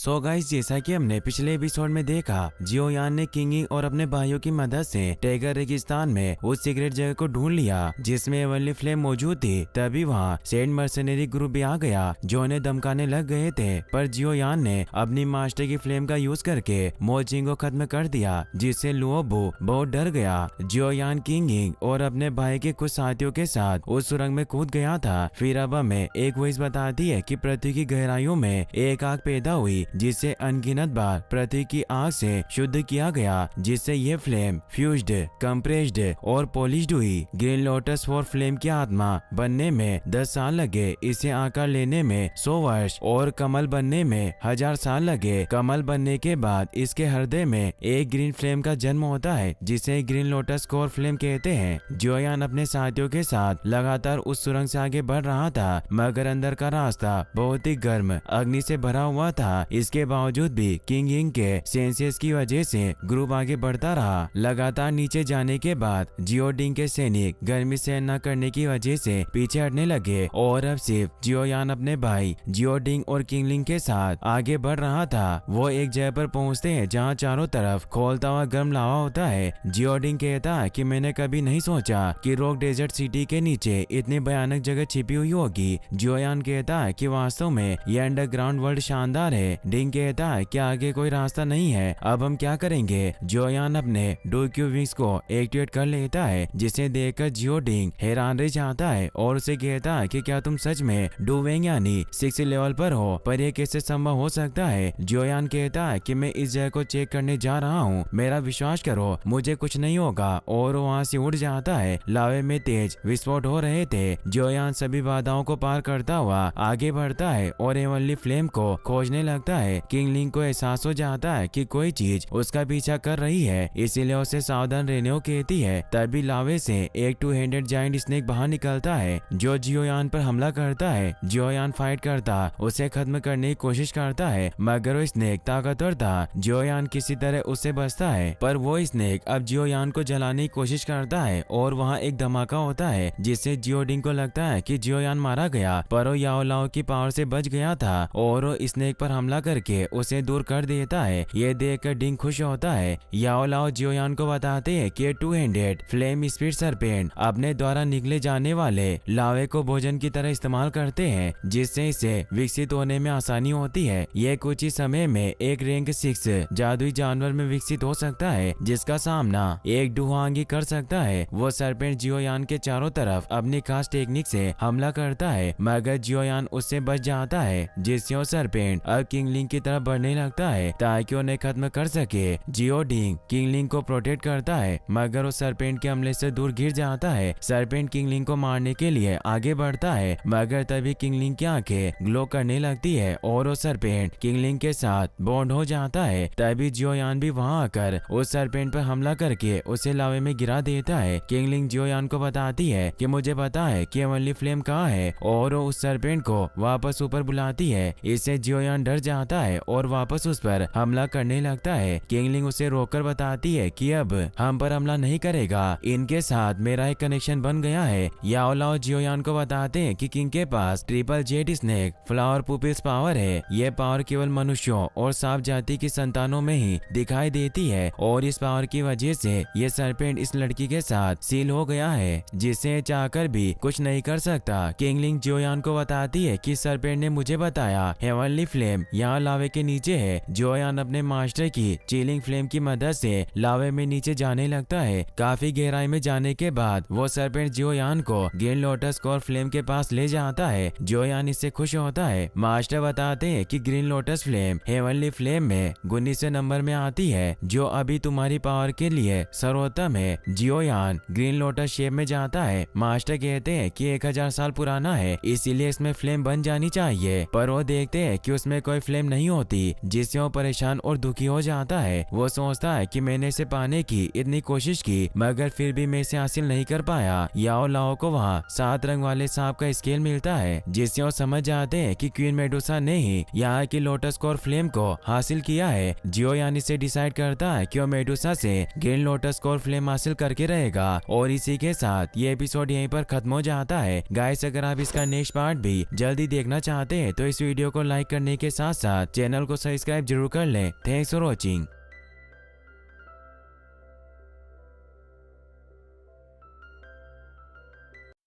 So guys, जैसा कि हमने पिछले एपिसोड में देखा, जियोयान ने किंगिंग और अपने भाइयों की मदद से टाइगर रेगिस्तान में उस सीक्रेट जगह को ढूंढ लिया जिसमें एवनली फ्लेम मौजूद थी। तभी वहाँ सेंट मर्सनरी ग्रुप भी आ गया जो उन्हें धमकाने लग गए थे, पर जियोयान ने अपनी मास्टर की फ्लेम का यूज करके मोचिंग को खत्म कर दिया, जिससे लुओबू बहुत डर गया। जियोयान किंगिंग और अपने भाई के कुछ साथियों के साथ उस सुरंग में कूद गया था। फिर अब हमें एक वॉइस बताती है कि पृथ्वी की गहराइयों में एक आग पैदा हुई जिसे अनगिनत बार पृथ्वी की आग से शुद्ध किया गया, जिससे ये फ्लेम फ्यूज्ड, कंप्रेस्ड और पॉलिश्ड हुई। ग्रीन लोटस फॉर फ्लेम की आत्मा बनने में 10 साल लगे, इसे आकार लेने में 100 वर्ष और कमल बनने में 1000 साल लगे। कमल बनने के बाद इसके हृदय में एक ग्रीन फ्लेम का जन्म होता है जिसे ग्रीन लोटस कोर फ्लेम कहते हैं। जियोयान अपने साथियों के साथ लगातार उस सुरंग से आगे बढ़ रहा था, मगर अंदर का रास्ता बहुत ही गर्म अग्नि से भरा हुआ था। इसके बावजूद भी किंगिंग के सेंसेस की वजह से ग्रुप आगे बढ़ता रहा। लगातार नीचे जाने के बाद जियोडिंग के सैनिक गर्मी सहन न करने की वजह से पीछे हटने लगे और अब सिर्फ जियोयान अपने भाई जियोडिंग और किंगलिंग के साथ आगे बढ़ रहा था। वो एक जगह पर पहुंचते हैं जहां चारों तरफ खोलता हुआ गर्म लावा होता है। जियोडिंग कहता है कि मैंने कभी नहीं सोचा कि रॉक डेजर्ट सिटी के नीचे इतनी भयानक जगह छिपी हुई होगी। जियोयान कहता है कि वास्तव में यह अंडरग्राउंड वर्ल्ड शानदार है। डिंग कहता है कि आगे कोई रास्ता नहीं है, अब हम क्या करेंगे। जियोयान अपने डोक्यू विंग्स को एक्टिवेट कर लेता है, जिसे देखकर जियोडिंग हैरान रह जाता है और उसे कहता है कि क्या तुम सच में डूवेंग यानी 6 लेवल पर हो, पर यह कैसे संभव हो सकता है। जियोयान कहता है कि मैं इस जगह को चेक करने जा रहा हूँ, मेरा विश्वास करो, मुझे कुछ नहीं होगा। और वहाँ से उड़ जाता है। लावे में तेज विस्फोट हो रहे थे। जियोयान सभी बाधाओं को पार करता हुआ आगे बढ़ता है और एवनली फ्लेम को खोजने लगता है। किंगलिंग को एहसास हो जाता है कि कोई चीज उसका पीछा कर रही है, इसीलिए उसे सावधान रहने को कहती है। तभी लावे से एक 2-हेडेड जायंट स्नेक बाहर निकलता है जो जियोयान पर हमला करता है। जियोयान फाइट करता उसे खत्म करने की कोशिश करता है, मगर वो स्नेक ताकतवर था। जियोयान किसी तरह उससे बचता है, पर वो स्नेक अब जियोयान को जलाने की कोशिश करता है और वहाँ एक धमाका होता है जिससे जियोडिंग को लगता है कि जियोयान मारा गया, पर वो याओलाओ की पावर से बच गया था और वो स्नेक पर हमला करके उसे दूर कर देता है। ये देखकर डिंग खुश होता है। याओलाओ जियोयान को बताते हैं कि 2-हेडेड फ्लेम स्पीड सरपेंट अपने द्वारा निकले जाने वाले लावे को भोजन की तरह इस्तेमाल करते हैं, जिससे इसे विकसित होने में आसानी होती है। ये कुछ ही समय में एक रैंक 6 जादुई जानवर में विकसित हो सकता है जिसका सामना एक डुहांगी कर सकता है। वो सरपेंट जियोयान के चारों तरफ अपनी खास टेक्निक से हमला करता है, मगर जियोयान उससे बच जाता है, जिससे वो सरपेंट अब किंगलिंग की तरफ बढ़ने लगता है ताकि उन्हें खत्म कर सके। जियोडिंग किंगलिंग को प्रोटेक्ट करता है, मगर वो सरपेंट के हमले से दूर गिर जाता है। सरपेंट किंगलिंग को मारने के लिए आगे बढ़ता है, मगर तभी किंगलिंग की आंखें ग्लो करने लगती है और वो सरपेंट किंगलिंग के साथ बॉन्ड हो जाता है। तभी जियोयान भी वहां आकर उस सरपेंट पर हमला करके उसे लावे में गिरा देता है। किंगलिंग जियोयान को बताती है कि मुझे पता है कि एवनली फ्लेम कहाँ है, और वो उस सरपेंट को वापस ऊपर बुलाती है। इससे जियोयान डर जाता है और वापस उस पर हमला करने लगता है। किंगलिंग उसे रोककर बताती है कि अब हम पर हमला नहीं करेगा, इनके साथ मेरा एक कनेक्शन बन गया है। याओलाओ जियोयान को बताते हैं कि किंग के पास triple jet snake flower pupils power है। ये पावर केवल मनुष्यों और सांप जाति की संतानों में ही दिखाई देती है और इस पावर की वजह से ये सरपेंट इस लड़की के साथ सील हो गया है, जिसे चाहकर भी कुछ नहीं कर सकता। किंगलिंग जियोयान को बताती है कि सरपेंट ने मुझे बताया हेवनली फ्लेम यहाँ लावे के नीचे है। जियोयान अपने मास्टर की चिलिंग फ्लेम की मदद से लावे में नीचे जाने लगता है। काफी गहराई में जाने के बाद वो सरपेंट जियोयान को ग्रीन लोटस कोर फ्लेम के पास ले जाता है। जियोयान इससे खुश होता है। मास्टर बताते हैं कि green lotus flame heavenly flame में 19वें नंबर में आती है, जो अभी तुम्हारी पावर के लिए सर्वोत्तम है। जियोयान ग्रीन लोटस शेप में जाता है। मास्टर कहते हैं कि 1000 साल पुराना है, इसीलिए इसमें फ्लेम बन जानी चाहिए, पर वो देखते हैं कि उसमें कोई फ्लेम नहीं होती, जिससे वो परेशान और दुखी हो जाता है। वो सोचता है कि मैंने इसे पाने की इतनी कोशिश की, मगर फिर भी मैं इसे हासिल नहीं कर पाया। याओलाओ को वहाँ 7 रंग वाले सांप का स्केल मिलता है, जिससे वो समझ जाते हैं कि क्वीन मेडुसा ने ही यहाँ की लोटस कोर फ्लेम को हासिल किया है। जियोयान इसे डिसाइड करता है कि वो मेडुसा से ग्रीन लोटस कोर फ्लेम हासिल करके रहेगा। और इसी के साथ ये एपिसोड यहीं पर खत्म हो जाता है। गाइस, अगर आप इसका नेक्स्ट पार्ट भी जल्दी देखना चाहते हैं तो इस वीडियो को लाइक करने के साथ साथ साथ चैनल को सब्सक्राइब जरूर कर लें। Thanks for watching.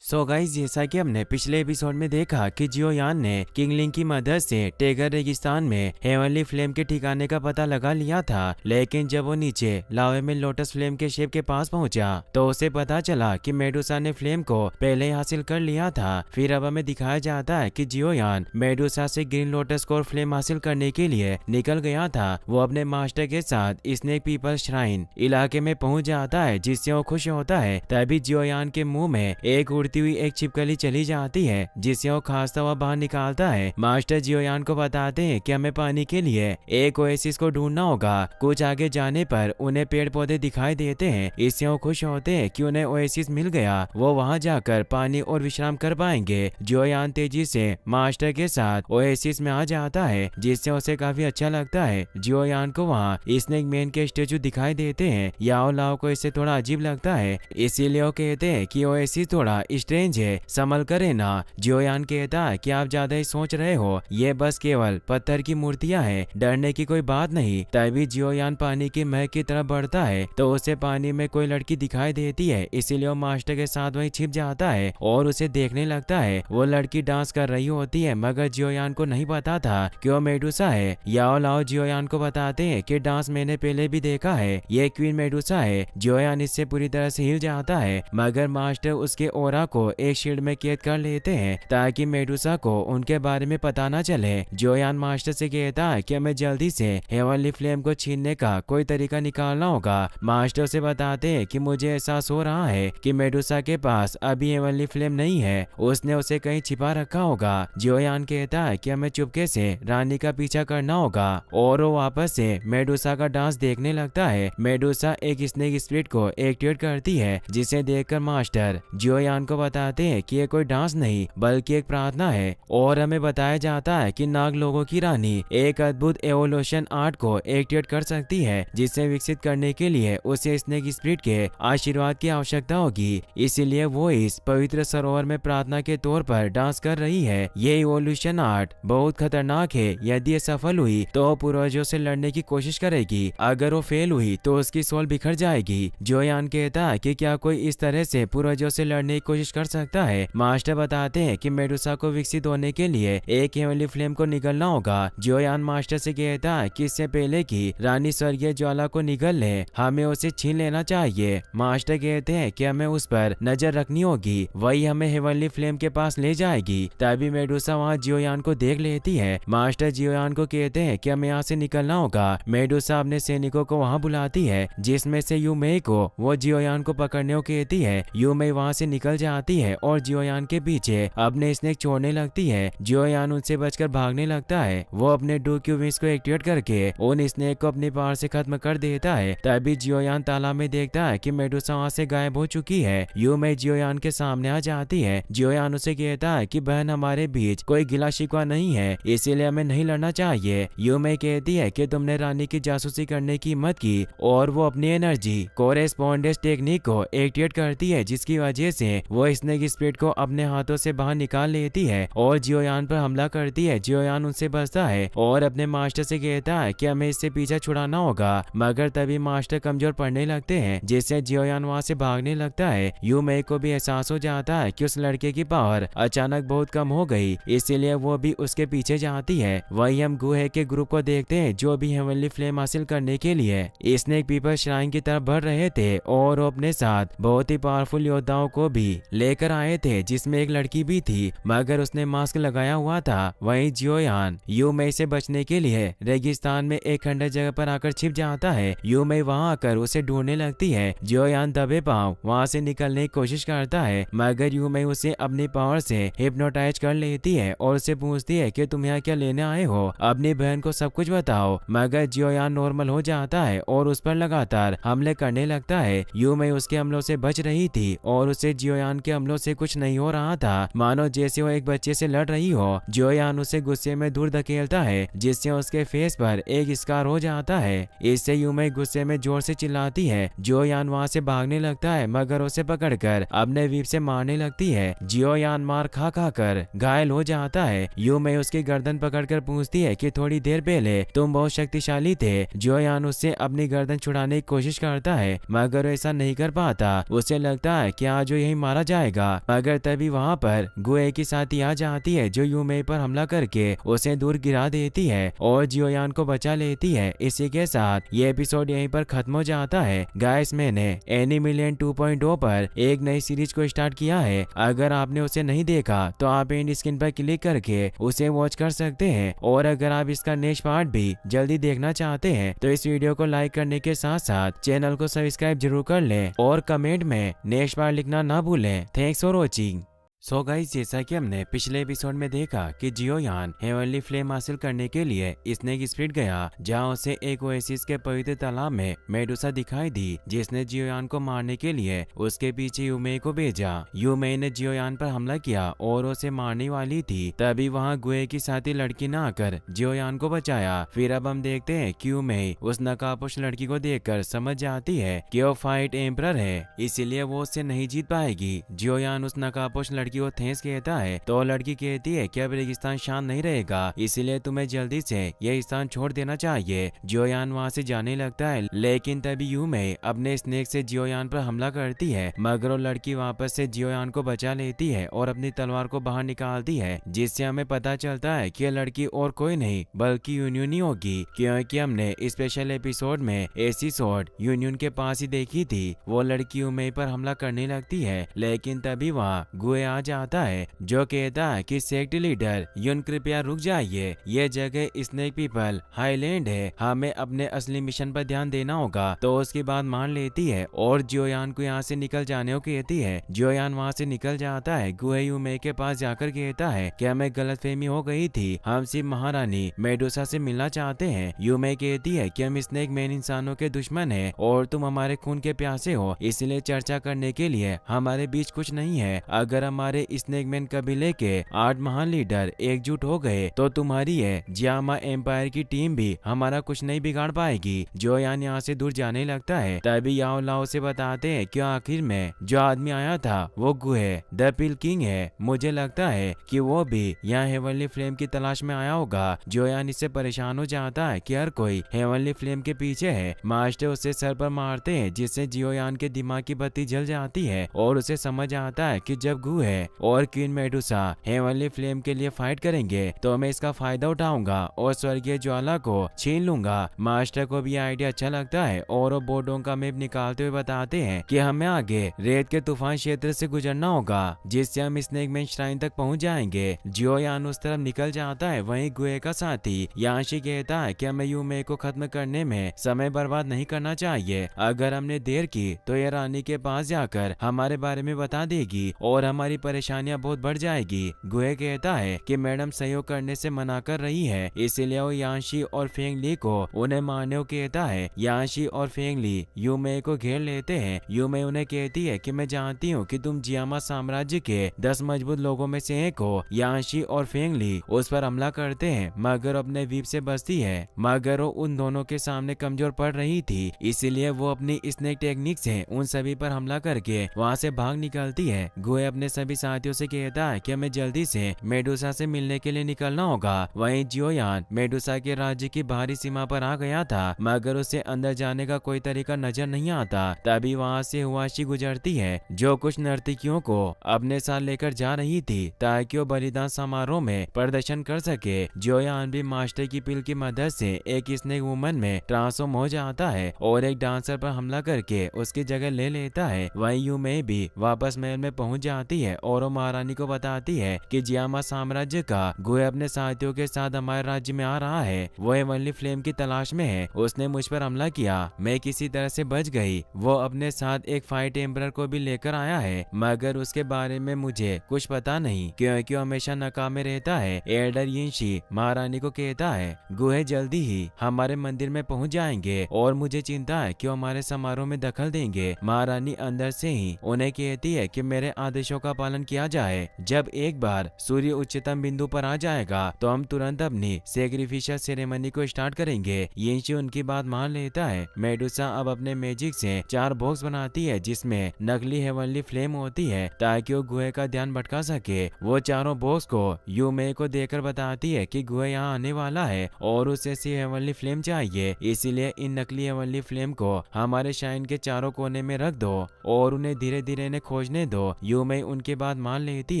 So guys, जैसा कि हमने पिछले एपिसोड में देखा कि जियो यान ने किंग लिंग की मदद से टेगर रेगिस्तान में हेवनली फ्लेम के ठिकाने का पता लगा लिया था, लेकिन जब वो नीचे लावे में लोटस फ्लेम के शेप के पास पहुंचा तो उसे पता चला कि मेडुसा ने फ्लेम को पहले ही हासिल कर लिया था। फिर अब हमें दिखाया जाता है कि जियो यान मेडुसा से ग्रीन लोटस को फ्लेम हासिल करने के लिए निकल गया था। वो अपने मास्टर के साथ स्नेक पीपल श्राइन इलाके में पहुंच जाता है, जिससे वो खुश होता है। तभी जियो यान के मुंह में एक उड़ती हुई एक छिपकली चली जाती है, जिससे वो खांसता हुआ बाहर निकालता है। मास्टर जियोयान को बताते हैं कि हमें पानी के लिए एक ओएसिस को ढूंढना होगा। कुछ आगे जाने पर उन्हें पेड़ पौधे दिखाई देते हैं, इससे वो खुश होते हैं कि उन्हें ओएसिस मिल गया। वो वहां जाकर पानी और विश्राम कर पाएंगे। जियोयान तेजी से मास्टर के साथ ओएसिस में आ जाता है, जिससे उसे काफी अच्छा लगता है। जियोयान को वहाँ स्नेक मैन के स्टेचू दिखाई देते हैं। याओ लाओ को इससे थोड़ा अजीब लगता है, इसीलिए वो कहते हैं कि ओएसिस थोड़ा स्ट्रेंज है, संभल कर रहना। जियोयान कहता है कि आप ज्यादा ही सोच रहे हो, ये बस केवल पत्थर की मूर्तियां हैं, डरने की कोई बात नहीं। तभी जियोयान पानी की महक की तरफ बढ़ता है तो उसे पानी में कोई लड़की दिखाई देती है, इसीलिए वो मास्टर के साथ वहीं छिप जाता है और उसे देखने लगता है। वो लड़की डांस कर रही होती है, मगर जियोयान को नहीं पता था कि वो मेडुसा है। याओ लाओ जियोयान को बताते हैं कि डांस मैंने पहले भी देखा है, ये क्वीन मेडुसा है। जियोयान इससे पूरी तरह से हिल जाता है, मगर मास्टर उसके ओरा को एक शील्ड में कैद कर लेते हैं ताकि मेडुसा को उनके बारे में पता न चले। जियोयान मास्टर से कहता है कि हमें जल्दी से हेवनली फ्लेम को छीनने का कोई तरीका निकालना होगा। मास्टर से बताते हैं कि मुझे एहसास हो रहा है कि मेडुसा के पास अभी हेवनली फ्लेम नहीं है, उसने उसे कहीं छिपा रखा होगा। जियोयान कहता है कि हमें चुपके से रानी का पीछा करना होगा और वो वापस से मेडुसा का डांस देखने लगता है। मेडुसा एक स्नेक स्पिरिट को एक्टिवेट करती है, जिसे देखकर मास्टर जियोयान को बताते हैं कि ये कोई डांस नहीं बल्कि एक प्रार्थना है। और हमें बताया जाता है कि नाग लोगों की रानी एक अद्भुत एवोल्यूशन आर्ट को एक्टिवेट कर सकती है, जिसे विकसित करने के लिए उसे स्नेक स्पिरिट के आशीर्वाद की आवश्यकता होगी। इसीलिए वो इस पवित्र सरोवर में प्रार्थना के तौर पर डांस कर रही है। ये एवोल्यूशन आर्ट बहुत खतरनाक है, यदि ये सफल हुई तो वो पूर्वजों से लड़ने की कोशिश करेगी, अगर वो फेल हुई तो उसकी सोल बिखर जाएगी। जियोयान कहता है कि क्या कोई इस तरह से पूर्वजों से लड़ने की कोशिश कर सकता है। मास्टर बताते हैं कि मेडुसा को विकसित होने के लिए एक हेवनली फ्लेम को निगलना होगा। जियोयान मास्टर से कहता है कि इससे पहले कि रानी स्वर्गीय ज्वाला को निगल ले, हमें उसे छीन लेना चाहिए। मास्टर कहते हैं कि हमें उस पर नजर रखनी होगी, वही हमें हेवनली फ्लेम के पास ले जाएगी। तभी मेडुसा वहाँ जियोयान को देख लेती है। मास्टर जियोयान को कहते हैं कि हमें यहाँ से निकलना होगा। मेडुसा अपने सैनिकों को वहाँ बुलाती है, जिसमें से यूमेई को वो जियोयान को पकड़ने को कहती है। यूमेई वहाँ से निकल जाती है और जियोयान के पीछे अपने स्नेक छोड़ने लगती है। जियोयान उनसे बचकर भागने लगता है। वो अपने डूक्यू विंग्स को एक्टिवेट करके उन स्नेक को अपनी पावर से खत्म कर देता है। तभी जियोयान तालाब में देखता है कि मेडुसा वहाँ से गायब हो चुकी है। यूमेई जियोयान के सामने आ जाती है। जियोयान उसे कहता है कि बहन, हमारे बीच कोई गिला शिकवा नहीं है, इसीलिए हमें नहीं लड़ना चाहिए। यूमेई कहती है कि तुमने रानी की जासूसी करने की हिम्मत की और वो अपनी एनर्जी कोरेस्पोंडेंस टेक्निक को एक्टिवेट करती है, जिसकी वजह से वो स्नेक स्पिरिट को अपने हाथों से बाहर निकाल लेती है और जियोयान पर हमला करती है। जियोयान उनसे बचता है और अपने मास्टर से कहता है कि हमें इससे पीछा छुड़ाना होगा, मगर तभी मास्टर कमजोर पड़ने लगते हैं, जिससे जियोयान वहाँ से भागने लगता है। यूमेई को भी एहसास हो जाता है कि उस लड़के की पावर अचानक बहुत कम हो गई, इसीलिए वो भी उसके पीछे जाती है। वही हम गुहे के ग्रुप को देखते हैं, जो भी हेवनली फ्लेम हासिल करने के लिए स्नेक पीपल श्राइन की तरफ बढ़ रहे थे और वो अपने साथ बहुत ही पावरफुल योद्धाओं को भी लेकर आए थे, जिसमें एक लड़की भी थी, मगर उसने मास्क लगाया हुआ था। वहीं जियोयान यूमेई से बचने के लिए रेगिस्तान में एक खंडर जगह पर आकर छिप जाता है। यूमेई वहां आकर उसे ढूंढने लगती है। जियोयान दबे पांव वहां से निकलने की कोशिश करता है, मगर यूमेई उसे अपनी पावर से हिप्नोटाइज कर लेती है और उसे पूछती है कि तुम यहाँ क्या लेने आए हो, अपनी बहन को सब कुछ बताओ। मगर जियोयान नॉर्मल हो जाता है और उस पर लगातार हमले करने लगता है। यूमेई उसके हमलों से बच रही थी और उसे जियोयान के हमलों से कुछ नहीं हो रहा था, मानो जैसे वो एक बच्चे से लड़ रही हो। जियोयान उसे गुस्से में दूर धकेलता है, जिससे उसके फेस पर एक स्कार हो जाता है। इससे यूमे गुस्से में जोर से चिल्लाती है। जियोयान वहाँ से भागने लगता है, मगर उसे पकड़कर अपने वीप से मारने लगती है। जियोयान मार खा खा कर घायल हो जाता है। यूमे उसकी गर्दन पकड़कर पूछती है कि थोड़ी देर पहले तुम बहुत शक्तिशाली थे। जियोयान उससे अपनी गर्दन छुड़ाने की कोशिश करता है, मगर ऐसा नहीं कर पाता। उसे लगता है कि आज वो यही मारा जाएगा, मगर तभी वहाँ पर गुए की साथी आ जाती है, जो यूमे पर हमला करके उसे दूर गिरा देती है और जियोयान को बचा लेती है। इसी के साथ ये एपिसोड यहीं पर खत्म हो जाता है। गाइस, मैंने एनिमिलियन 2.0 पर एक नई सीरीज को स्टार्ट किया है। अगर आपने उसे नहीं देखा तो आप एंड स्क्रीन पर क्लिक करके उसे वॉच कर सकते हैं, और अगर आप इसका नेक्स्ट पार्ट भी जल्दी देखना चाहते हैं तो इस वीडियो को लाइक करने के साथ साथ चैनल को सब्सक्राइब जरूर कर लें और कमेंट में नेक्स्ट पार्ट लिखना ना भूलें। Thanks for watching. So guys, जैसा कि हमने पिछले एपिसोड में देखा कि जियोयान हेवनली फ्लेम हासिल करने के लिए स्नेक स्पिरिट गया, जहां उसे एक ओएसिस के पवित्र तालाब में मेडुसा दिखाई दी, जिसने जियोयान को मारने के लिए उसके पीछे यूमे को भेजा। यूमे ने जियोयान पर हमला किया और उसे मारने वाली थी। तभी वहां गुए की साथी लड़की ने आकर जियोयान को बचाया। फिर अब हम देखते हैं कि यूमे उस नकाबपोश लड़की को देखकर समझ जाती है कि वो फाइट एम्परर है, इसीलिए वो उससे नहीं जीत पाएगी। जियोयान उस नकाबपोश लड़की को थैंक्स कहता है तो लड़की कहती है कि अब रेगिस्तान शांत नहीं रहेगा, इसलिए तुम्हें जल्दी से यह स्थान छोड़ देना चाहिए। जियोयान वहाँ से जाने लगता है, लेकिन तभी यूमे अपने स्नेक से जियोयान पर हमला करती है, मगर वो लड़की वापस से जियोयान को बचा लेती है और अपनी तलवार को बाहर निकालती है, जिससे हमें पता चलता है कि यह लड़की और कोई नहीं बल्कि यूनियन ही होगी, क्योंकि हमने स्पेशल एपिसोड में ऐसी शॉट यूनियन के पास ही देखी थी। वो लड़की यूमे पर हमला करने लगती है, लेकिन तभी वहाँ गुए आ जाता है, जो कहता है कि सेक्ट लीडर यून कृपया रुक जाइए, ये जगह स्नेक पीपल हाईलैंड है, हमें अपने असली मिशन पर ध्यान देना होगा। तो उसकी बात मान लेती है और जियोयान को यहाँ से निकल जाने को कहती है। जियोयान वहाँ से निकल जाता है। गुए यूमे के पास जाकर कहता है कि हमें गलतफहमी हो गई थी, हम सिर्फ महारानी मेडुसा से मिलना चाहते हैं। यूमे कहती है कि हम स्नेक मैन इंसानों के दुश्मन हैं और तुम हमारे खून के प्यासे हो, इसलिए चर्चा करने के लिए हमारे बीच कुछ नहीं है। अगर हमारे स्नेक मैन कबीले के 8 महान लीडर एकजुट हो गए तो तुम्हारी है जियामा एम्पायर की टीम भी हमारा कुछ नहीं बिगाड़ पाएगी। जियोयान यहाँ से दूर जाने लगता है। तभी याओ लाओ से बताते हैं कि आखिर में जो आदमी आया था वो गुहे द पिल किंग है। मुझे लगता है कि वो भी यहाँ हेवनली फ्लेम की तलाश में आया होगा। जियोयान इससे परेशान हो जाता है कि हर कोई हेवनली फ्लेम के पीछे है। मास्टर उसे सर पर मारते हैं, जिससे जियोयान के दिमाग की बत्ती जल जाती है और उसे समझ आता है कि जब गुहे और क्वीन मेडुसा हेवनली फ्लेम के लिए फाइट करेंगे तो मैं इसका फायदा उठाऊंगा और स्वर्गीय ज्वाला को छीन लूंगा। मास्टर को भी आइडिया अच्छा लगता है और वो बोर्डों का मैप निकालते हुए बताते हैं कि हमें आगे रेत के तूफान क्षेत्र से गुजरना होगा, जिससे हम स्नेक मैन श्राइन तक पहुंच जाएंगे। जियोयान उस तरफ निकल जाता है। वहीं गुए का साथी यांशी कहता है कि हमें यूमे को खत्म करने में समय बर्बाद नहीं करना चाहिए। अगर हमने देर की तो ये रानी के पास जाकर हमारे बारे में बता देगी और हमारी परेशानियां बहुत बढ़ जाएगी। गुए कहता है कि मैडम सहयोग करने से मना कर रही है, इसीलिए वो यांशी और फेंगली को उन्हें मारने को कहता है। यांशी और फेंगली यूमे को घेर लेते हैं। यूमे उन्हें कहती है कि मैं जानती हूँ कि तुम जियामा साम्राज्य के 10 मजबूत लोगों में से एक हो। यांशी और फेंगली उस पर हमला करते हैं, मगर अपने वीप से बचती है, मगर वो उन दोनों के सामने कमजोर पड़ रही थी, इसीलिए वो अपनी स्नेक टेक्निक से उन सभी पर हमला करके वहाँ से भाग निकलती है। गुए अपने सभी साथियों से कहता है कि हमें जल्दी से मेडुसा से मिलने के लिए निकलना होगा। वहीं जियोयान मेडुसा के राज्य की बाहरी सीमा पर आ गया था, मगर उसे अंदर जाने का कोई तरीका नजर नहीं आता। तभी वहाँ से हुआशी गुजरती है, जो कुछ नर्तकियों को अपने साथ लेकर जा रही थी ताकि वो बलिदान समारोह में प्रदर्शन कर सके। जियोयान भी मास्टर की पिल की मदद से एक स्नेक वुमन में ट्रांसफॉर्म हो जाता है और एक डांसर पर हमला करके उसकी जगह ले लेता है। वहीं यूमे भी वापस महल में पहुंच जाती है और वो महारानी को बताती है कि जियामा साम्राज्य का गुहे अपने साथियों के साथ हमारे राज्य में आ रहा है। वो हेवनली फ्लेम की तलाश में है। उसने मुझ पर हमला किया, मैं किसी तरह से बच गई। वो अपने साथ एक फाइट एम्परर को भी लेकर आया है, मगर उसके बारे में मुझे कुछ पता नहीं क्योंकि वो हमेशा नाकाम रहता है। एल्डर यिनशी महारानी को कहता है गुहे जल्दी ही हमारे मंदिर में पहुंच जाएंगे और मुझे चिंता है कि हमारे समारोह में दखल देंगे। महारानी अंदर से ही उन्हें कहती है कि मेरे आदेशों का पालन किया जाए। जब एक बार सूर्य उच्चतम बिंदु पर आ जाएगा तो हम तुरंत अपनी सैक्रिफिशियल सेरेमनी को स्टार्ट करेंगे। यिनशी उनकी बात मान लेता है। मेडुसा अब अपने मैजिक से 4 बॉक्स बनाती है जिसमें नकली हेवनली फ्लेम होती है ताकि वो गुहे का ध्यान भटका सके। वो चारों बॉक्स को यूमे को देकर बताती है कि गुहे यहाँ आने वाला है और उसे ऐसी हेवनली फ्लेम चाहिए, इसीलिए इन नकली हेवनली फ्लेम को हमारे शाइन के चारों कोने में रख दो और उन्हें धीरे धीरे इन्हें खोजने दो। यूमे उनकी बात मान लेती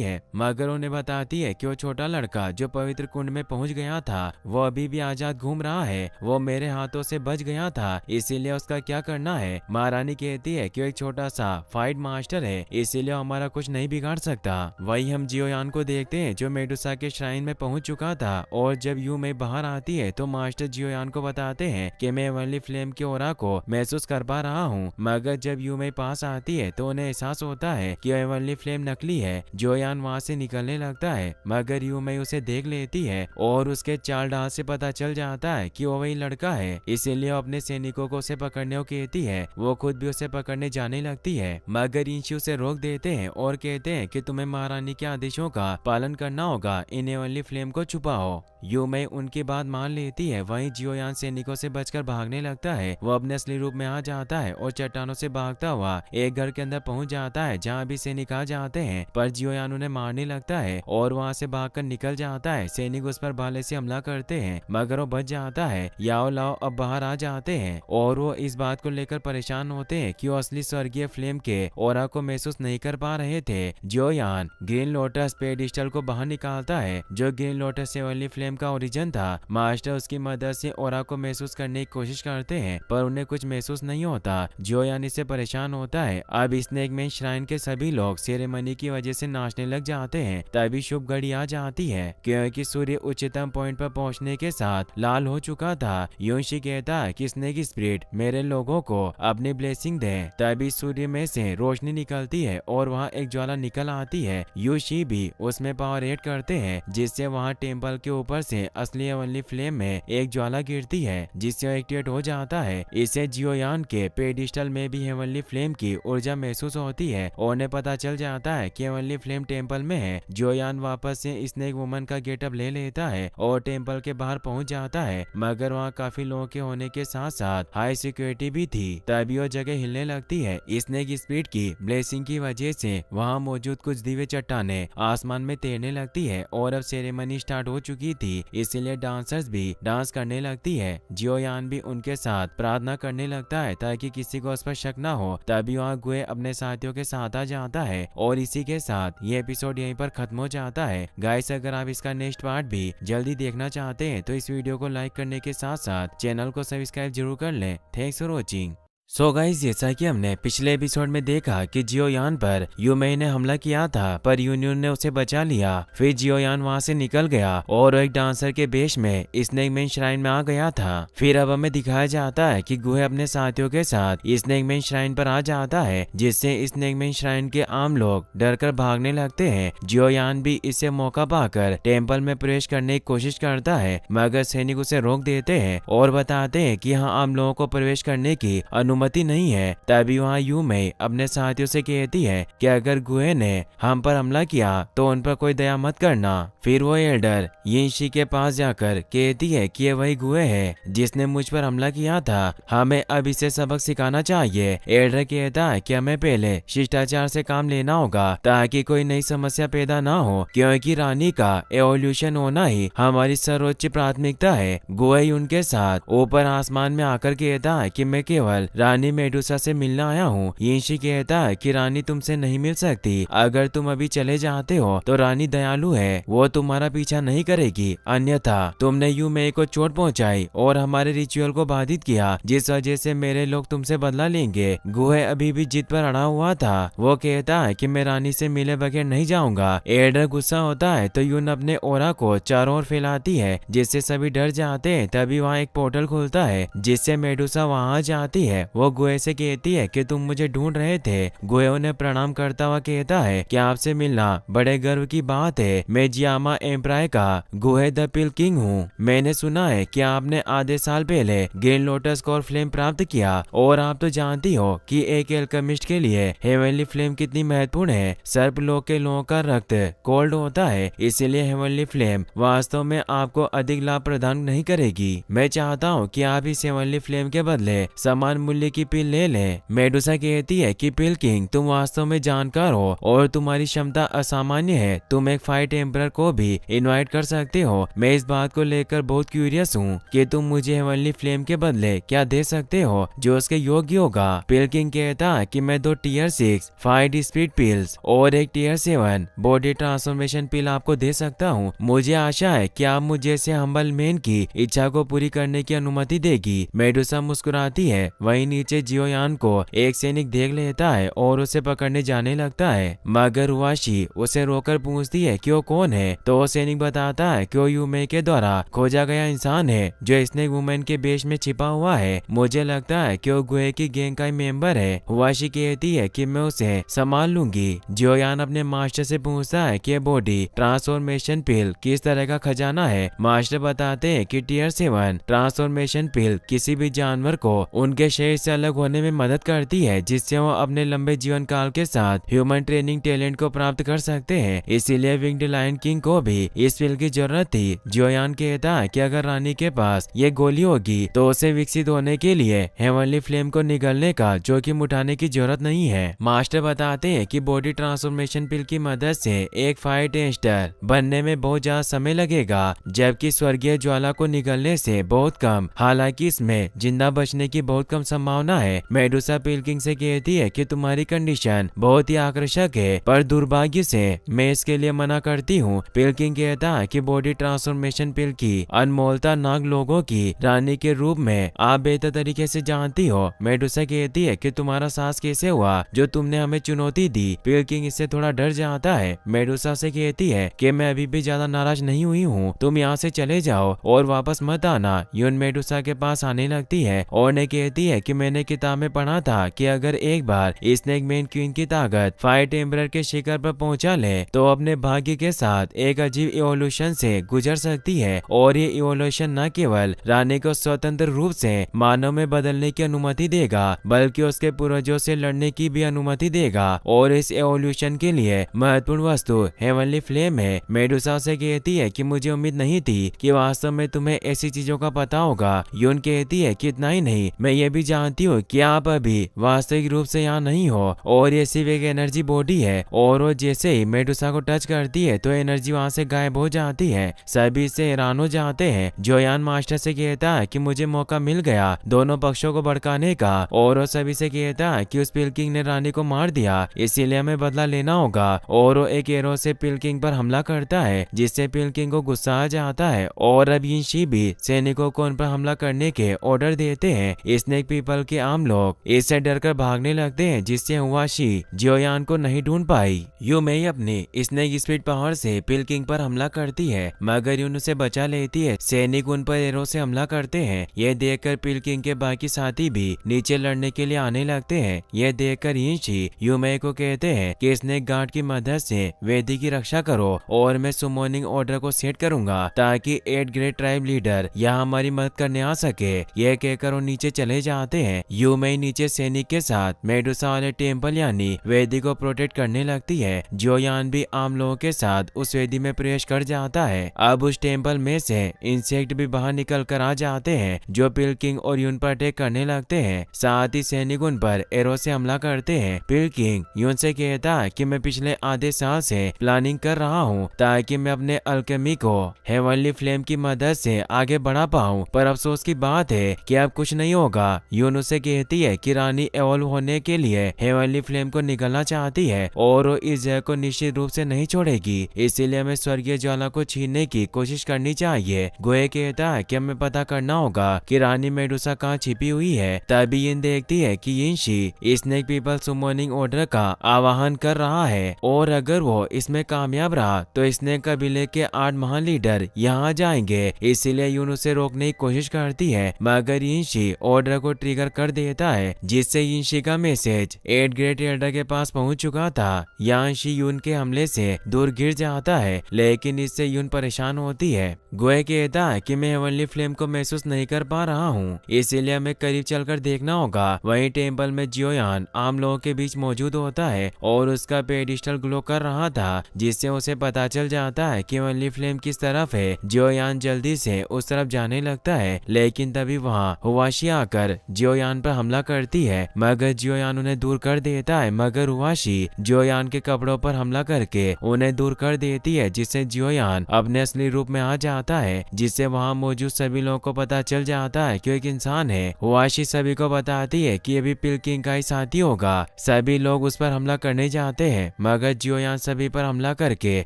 है, मगर उन्हें बताती है कि वो छोटा लड़का जो पवित्र कुंड में पहुंच गया था वो अभी भी आजाद घूम रहा है। वो मेरे हाथों से बच गया था, इसीलिए उसका क्या करना है। महारानी कहती है कि वो एक छोटा सा फाइट मास्टर है, इसीलिए हमारा कुछ नहीं बिगाड़ सकता। वही हम जियोयान को देखते हैं जो मेडुसा के श्राइन में पहुंच चुका था और जब यूमे बाहर आती है तो मास्टर जियोयान को बताते हैं कि मैं हेवनली फ्लेम के ऑरा को महसूस कर पा रहा हूँ। मगर जब यूमे पास आती है तो उन्हें एहसास होता है कि हेवनली फ्लेम नकली है। जियोयान वहाँ से निकलने लगता है, मगर यूमे उसे देख लेती है और उसके चाल ढाल से पता चल जाता है कि वो वही लड़का है, इसीलिए अपने सैनिकों को उसे पकड़ने को कहती है। वो खुद भी उसे पकड़ने जाने लगती है, मगर यिनशी उसे रोक देते हैं और कहते हैं कि तुम्हें महारानी के आदेशों का पालन करना होगा, इन हेवनली फ्लेम को छुपाओ। यूमे उनकी बात मान लेती है। वहीं जियोयान सैनिकों से बचकर भागने लगता है। वो अपने असली रूप में आ जाता है और चट्टानों से भागता हुआ एक घर के अंदर पहुंच जाता है जहां भी सैनिक आ जाते हैं, पर जियोयान उन्हें मारने लगता है और वहां से भागकर निकल जाता है। सैनिक उस पर भाले से हमला करते हैं, मगर वो बच जाता है। याओ लाओ अब बाहर आ जाते हैं और वो इस बात को लेकर परेशान होते हैं कि वो असली स्वर्गीय फ्लेम के ऑरा को महसूस नहीं कर पा रहे थे। जियोयान ग्रीन लोटस पेडिस्टल को बाहर निकालता है जो ग्रीन लोटस हेवनली फ्लेम का ओरिजिन था। मास्टर उसकी मदद से ऑरा को महसूस करने की कोशिश करते हैं, पर उन्हें कुछ महसूस नहीं होता। जियोयान इससे परेशान होता है। अब स्नेकमैन श्राइन के सभी लोग सेरेमनी की वजह से नाचने लग जाते हैं। तभी शुभ घड़ी आ जाती है क्योंकि सूर्य उच्चतम पॉइंट पर पहुंचने के साथ लाल हो चुका था। यिनशी कहता है कि स्नेक स्पिरिट मेरे लोगों को अपनी ब्लेसिंग दे। तभी सूर्य में से रोशनी निकलती है और वहाँ एक ज्वाला निकल आती है। यिनशी भी उसमें पावर ऐड करते हैं जिससे वहाँ टेम्पल के ऊपर से असली हेवनली फ्लेम में एक ज्वाला गिरती है जिससे एक्टिवेट हो जाता है। इससे जियोयान के पेडिस्टल में भी हेवनली फ्लेम की ऊर्जा महसूस होती है और उन्हें पता चल जाता है कि हेवनली फ्लेम टेम्पल में है। जियोयान वापस से स्नेक वुमन का गेटअप ले लेता है और टेम्पल के बाहर पहुंच जाता है, मगर वहाँ काफी लोगों के होने के साथ साथ हाई सिक्योरिटी भी थी। तभी वो जगह हिलने लगती है। स्नेक स्पिरिट की ब्लेसिंग की वजह से वहाँ मौजूद कुछ दिव्य चट्टानें आसमान में तैरने लगती है और अब सेरेमनी स्टार्ट हो चुकी थी, इसीलिए डांसर्स भी डांस करने लगती है। जियोयान भी उनके साथ प्रार्थना करने लगता है ताकि किसी को उस पर शक न हो। तभी वहाँ गुहे अपने साथियों के साथ आ जाता है और इसी के साथ ये एपिसोड यहीं पर खत्म हो जाता है। गाइस, अगर आप इसका नेक्स्ट पार्ट भी जल्दी देखना चाहते हैं तो इस वीडियो को लाइक करने के साथ साथ चैनल को सब्सक्राइब जरूर कर लें। Thanks for watching. So guys, जैसा कि हमने पिछले एपिसोड में देखा कि जियोयान पर यूमे ने हमला किया था, पर यूनियन ने उसे बचा लिया। फिर जियोयान वहां से निकल गया और एक डांसर के वेश में स्नेकमैन श्राइन में आ गया था। फिर अब हमें दिखाया जाता है कि गुहे अपने साथियों के साथ स्नेकमैन श्राइन पर आ जाता है, जिससे स्नेकमैन श्राइन के आम लोग डरकर भागने लगते हैं। जियोयान भी इससे मौका पाकर टेम्पल में प्रवेश करने की कोशिश करता है, मगर सैनिक उसे रोक देते हैं और बताते हैं कि यहाँ आम लोगों को प्रवेश करने की अनुमति नहीं है। तभी वहाँ यूमे अपने साथियों से कहती है कि अगर गुहे ने हम पर हमला किया तो उन पर कोई दया मत करना। फिर वो एल्डर यिनशी के पास जाकर कहती है कि ये वही गुहे है जिसने मुझ पर हमला किया था, हमें अब इसे सबक सिखाना चाहिए। एल्डर कहता है कि हमें पहले शिष्टाचार से काम लेना होगा ताकि कोई नई समस्या पैदा ना हो, क्योंकि रानी का एवोल्यूशन होना ही हमारी सर्वोच्च प्राथमिकता है। गुहे उनके साथ ऊपर आसमान में आकर कहता है कि मैं केवल रानी मेडुसा से मिलना आया हूँ। यिनशी कहता है कि रानी तुमसे नहीं मिल सकती, अगर तुम अभी चले जाते हो तो रानी दयालु है, वो तुम्हारा पीछा नहीं करेगी, अन्यथा तुमने यूमे को चोट पहुंचाई और हमारे रिचुअल को बाधित किया, जिस वजह से मेरे लोग तुमसे बदला लेंगे। गुहे अभी भी जिद पर अड़ा हुआ था। वो कहता है कि मैं रानी से मिले बगैर नहीं जाऊंगा। एडर गुस्सा होता है तो यून अपने ओरा को चारों ओर फैलाती है, जिससे सभी डर जाते हैं। तभी वहाँ एक पोर्टल खुलता है जिससे मेडुसा वहाँ जाती है। वो गुहे से कहती है कि तुम मुझे ढूंढ रहे थे। गुहे उन्हें प्रणाम करता हुआ कहता है कि आपसे मिलना बड़े गर्व की बात है। मैं जियामा एम्पराय का गुहे द पिल किंग हूँ। मैंने सुना है कि आपने आधे साल पहले ग्रीन लोटस कोर फ्लेम प्राप्त किया, और आप तो जानती हो कि एक एल्केमिस्ट के लिए हेवनली फ्लेम कितनी महत्वपूर्ण है। सर्प लोग के लोगों का रक्त कोल्ड होता है, इसीलिए हेवनली फ्लेम वास्तव में आपको अधिक लाभ प्रदान नहीं करेगी। मैं चाहता हूँ कि आप इस हेवनली फ्लेम के बदले समान मूल्य की पिल ले लें। मेडुसा कहती है कि पिल किंग, तुम वास्तव में जानकार हो और तुम्हारी क्षमता असामान्य है। तुम एक फाइट एम्परर को भी इनवाइट कर सकते हो। मैं इस बात को लेकर बहुत क्यूरियस हूँ कि तुम मुझे हेवनली फ्लेम के बदले क्या दे सकते हो जो उसके योग्य होगा। पिल किंग कहता है कि मैं 2 टियर 6 फाइट स्पीड पिल्स और एक टियर 7 बॉडी ट्रांसफॉर्मेशन पिल आपको दे सकता हूँ। मुझे आशा है कि आप मुझे से हम्बल मैन की इच्छा को पूरी करने की अनुमति देगी। मेडुसा मुस्कुराती है। वहीं नीचे जियोयान को एक सैनिक देख लेता है और उसे पकड़ने जाने लगता है, मगर उवाशी उसे रोकर पूछती है कि वो कौन है। तो वो सैनिक बताता है कि वो यूमे के द्वारा खोजा गया इंसान है जो स्नेक वुमेन के बेश में छिपा हुआ है। मुझे लगता है कि वो गुहे की गैंग का मेंबर है। उवाशी कहती है कि मैं उसे संभाल लूंगी। जियोयान अपने मास्टर से पूछता है कि बॉडी ट्रांसफॉर्मेशन पिल किस तरह का खजाना है। मास्टर बताते हैं कि टियर 7 ट्रांसफॉर्मेशन पिल किसी भी जानवर को उनके शरीर से अलग होने में मदद करती है, जिससे वो अपने लंबे जीवन काल के साथ ह्यूमन ट्रेनिंग टैलेंट को प्राप्त कर सकते हैं। इसीलिए विंग्ड लायन किंग को भी इस पिल की जरूरत थी। जियोयान कहता है कि अगर रानी के पास ये गोली होगी तो उसे विकसित होने के लिए हेवनली फ्लेम को निगलने का जोखिम उठाने की जरूरत नहीं है। मास्टर बताते हैं कि बॉडी ट्रांसफॉर्मेशन पिल की मदद से एक फाइट एस्टर बनने में बहुत ज्यादा समय लगेगा, जबकि स्वर्गीय ज्वाला को निगलने से बहुत कम। हालांकि इसमें जिंदा बचने की बहुत कम संभावना है। मेडुसा पिल किंग से कहती है कि तुम्हारी कंडीशन बहुत ही आकर्षक है, पर दुर्भाग्य से मैं इसके लिए मना करती हूँ। पिल किंग कहता है कि बॉडी ट्रांसफॉर्मेशन पिल की अनमोलता नाग लोगों की रानी के रूप में आप बेहतर तरीके से जानती हो। मेडुसा कहती है कि तुम्हारा साहस कैसे हुआ जो तुमने हमें चुनौती दी। पिल किंग इससे थोड़ा डर जाता है। मेडुसा से कहती है कि मैं अभी भी ज्यादा नाराज नहीं हुई हूँ, तुम यहाँ से चले जाओ और वापस मत आना। यून मेडुसा के पास आने लगती है और ने कहती है कि मैंने किताब में पढ़ा था कि अगर एक बार स्नेक मैन क्वीन की ताकत फाइट एम्परर के शिखर पर पहुंचा ले तो अपने भाग्य के साथ एक अजीब इवोल्यूशन से गुजर सकती है, और ये इवोल्यूशन न केवल रानी को स्वतंत्र रूप से मानव में बदलने की अनुमति देगा, बल्कि उसके पूर्वजों से लड़ने की भी अनुमति देगा। और इस एवोल्यूशन के लिए महत्वपूर्ण वस्तु हेवनली फ्लेम है। मेडुसा से कहती है कि मुझे उम्मीद नहीं थी कि वास्तव में तुम्हें ऐसी चीजों का पता होगा। यून कहती है कि इतना ही नहीं, मैं ये भी जानती हूँ कि आप अभी वास्तविक रूप से यहाँ नहीं हो और ये सिर्फ एक एनर्जी बॉडी है। और वो जैसे ही मेडुसा को टच करती है तो एनर्जी वहाँ से गायब हो जाती है। सभी से हैरान हो जाते हैं। जोयान मास्टर से कहता है कि मुझे मौका मिल गया दोनों पक्षों को भड़काने का, और वो सभी से कहता है कि उस पिल किंग ने रानी को मार दिया, इसीलिए हमें बदला लेना होगा। और वो एक एरो से पिल किंग पर हमला करता है, जिससे पिल किंग को गुस्सा आ जाता है और अब यिनशी भी सैनिकों को उन पर हमला करने के ऑर्डर देते हैं। स्नेक पीपल के आम लोग इससे डरकर भागने लगते हैं, जिससे उवाशी जियोयान को नहीं ढूंढ पाई। यूमेई अपनी स्नेक स्पीड पावर से पिल किंग पर हमला करती है, मगर यून उसे बचा लेती है। सैनिक उन पर एरो से हमला करते हैं। यह देखकर पिल किंग के बाकी साथी भी नीचे लड़ने के लिए आने लगते हैं। यह देखकर यिनशी यूमेई को कहते हैं कि स्नेक गार्ड की मदद से वेदी की रक्षा करो, और मैं सुमोनिंग ऑर्डर को सेट करूंगा ताकि 8 ग्रेट ट्राइब लीडर यहाँ हमारी मदद करने आ सके। यह कहकर वो नीचे चले जाते हैं। यूमेई नीचे सैनिक के साथ मेडुसा वाले टेम्पल यानी वेदी को प्रोटेक्ट करने लगती है। जियोयान भी आम लोगों के साथ उस वेदी में प्रवेश कर जाता है। अब उस टेम्पल में से इंसेक्ट भी बाहर निकल कर आ जाते हैं जो पिल किंग और यून पर अटैक करने लगते हैं। साथ ही सैनिक उन पर एरो से हमला करते हैं। पिल किंग यून से कहता है कि मैं पिछले आधे साल से प्लानिंग कर रहा हूँ ताकि मैं अपने अल्केमी को हेवनली फ्लेम की मदद से आगे बढ़ा पाऊँ, पर अफसोस की बात है कि अब कुछ नहीं होगा। यून यून उसे कहती है कि रानी एवॉल्व होने के लिए हेवनली फ्लेम को निगलना चाहती है और वो इस जगह को निश्चित रूप से नहीं छोड़ेगी, इसीलिए हमें स्वर्गीय ज्वाला को छीनने की कोशिश करनी चाहिए। गोए कहता है कि हमें पता करना होगा कि रानी मेडुसा कहाँ छिपी हुई है। तभी यिन देखती है कि यिनशी स्नेक पीपल सुमोनिंग ऑर्डर का आवाहन कर रहा है और अगर वो इसमें कामयाब रहा तो स्नेक कबीले के 8 महान लीडर यहाँ जाएंगे, इसीलिए यून उसे रोकने की कोशिश करती है मगर यिनशी ऑर्डर को ट्रिगर कर देता है जिससे यिनशी का मैसेज 8 ग्रेट एल्डर के पास पहुंच चुका था। यिनशी यून के हमले से दूर गिर जाता है लेकिन इससे यून परेशान होती है। गोए कहता है कि मैं हेवनली फ्लेम को महसूस नहीं कर पा रहा हूँ, इसीलिए हमें करीब चलकर देखना होगा। वहीं टेम्पल में जियोयान आम लोगों के बीच मौजूद होता है और उसका पेडिस्टल ग्लो कर रहा था जिससे उसे पता चल जाता है कि हेवनली फ्लेम किस तरफ है। जियोयान जल्दी से उस तरफ जाने लगता है लेकिन तभी वहाँ हुआशी आकर जियोयान पर हमला करती है मगर जियोयान उन्हें दूर कर देता है मगर हुआशी जियोयान के कपड़ों पर हमला करके उन्हें दूर कर देती है जिससे जियोयान अपने असली रूप में आ जाता है जिससे वहाँ मौजूद सभी लोगों को पता चल जाता है कि एक इंसान है। हुआशी सभी को बताती है कि ये भी पिल किंग का ही साथी होगा। सभी लोग उस पर हमला करने जाते हैं मगर जियोयान सभी पर हमला करके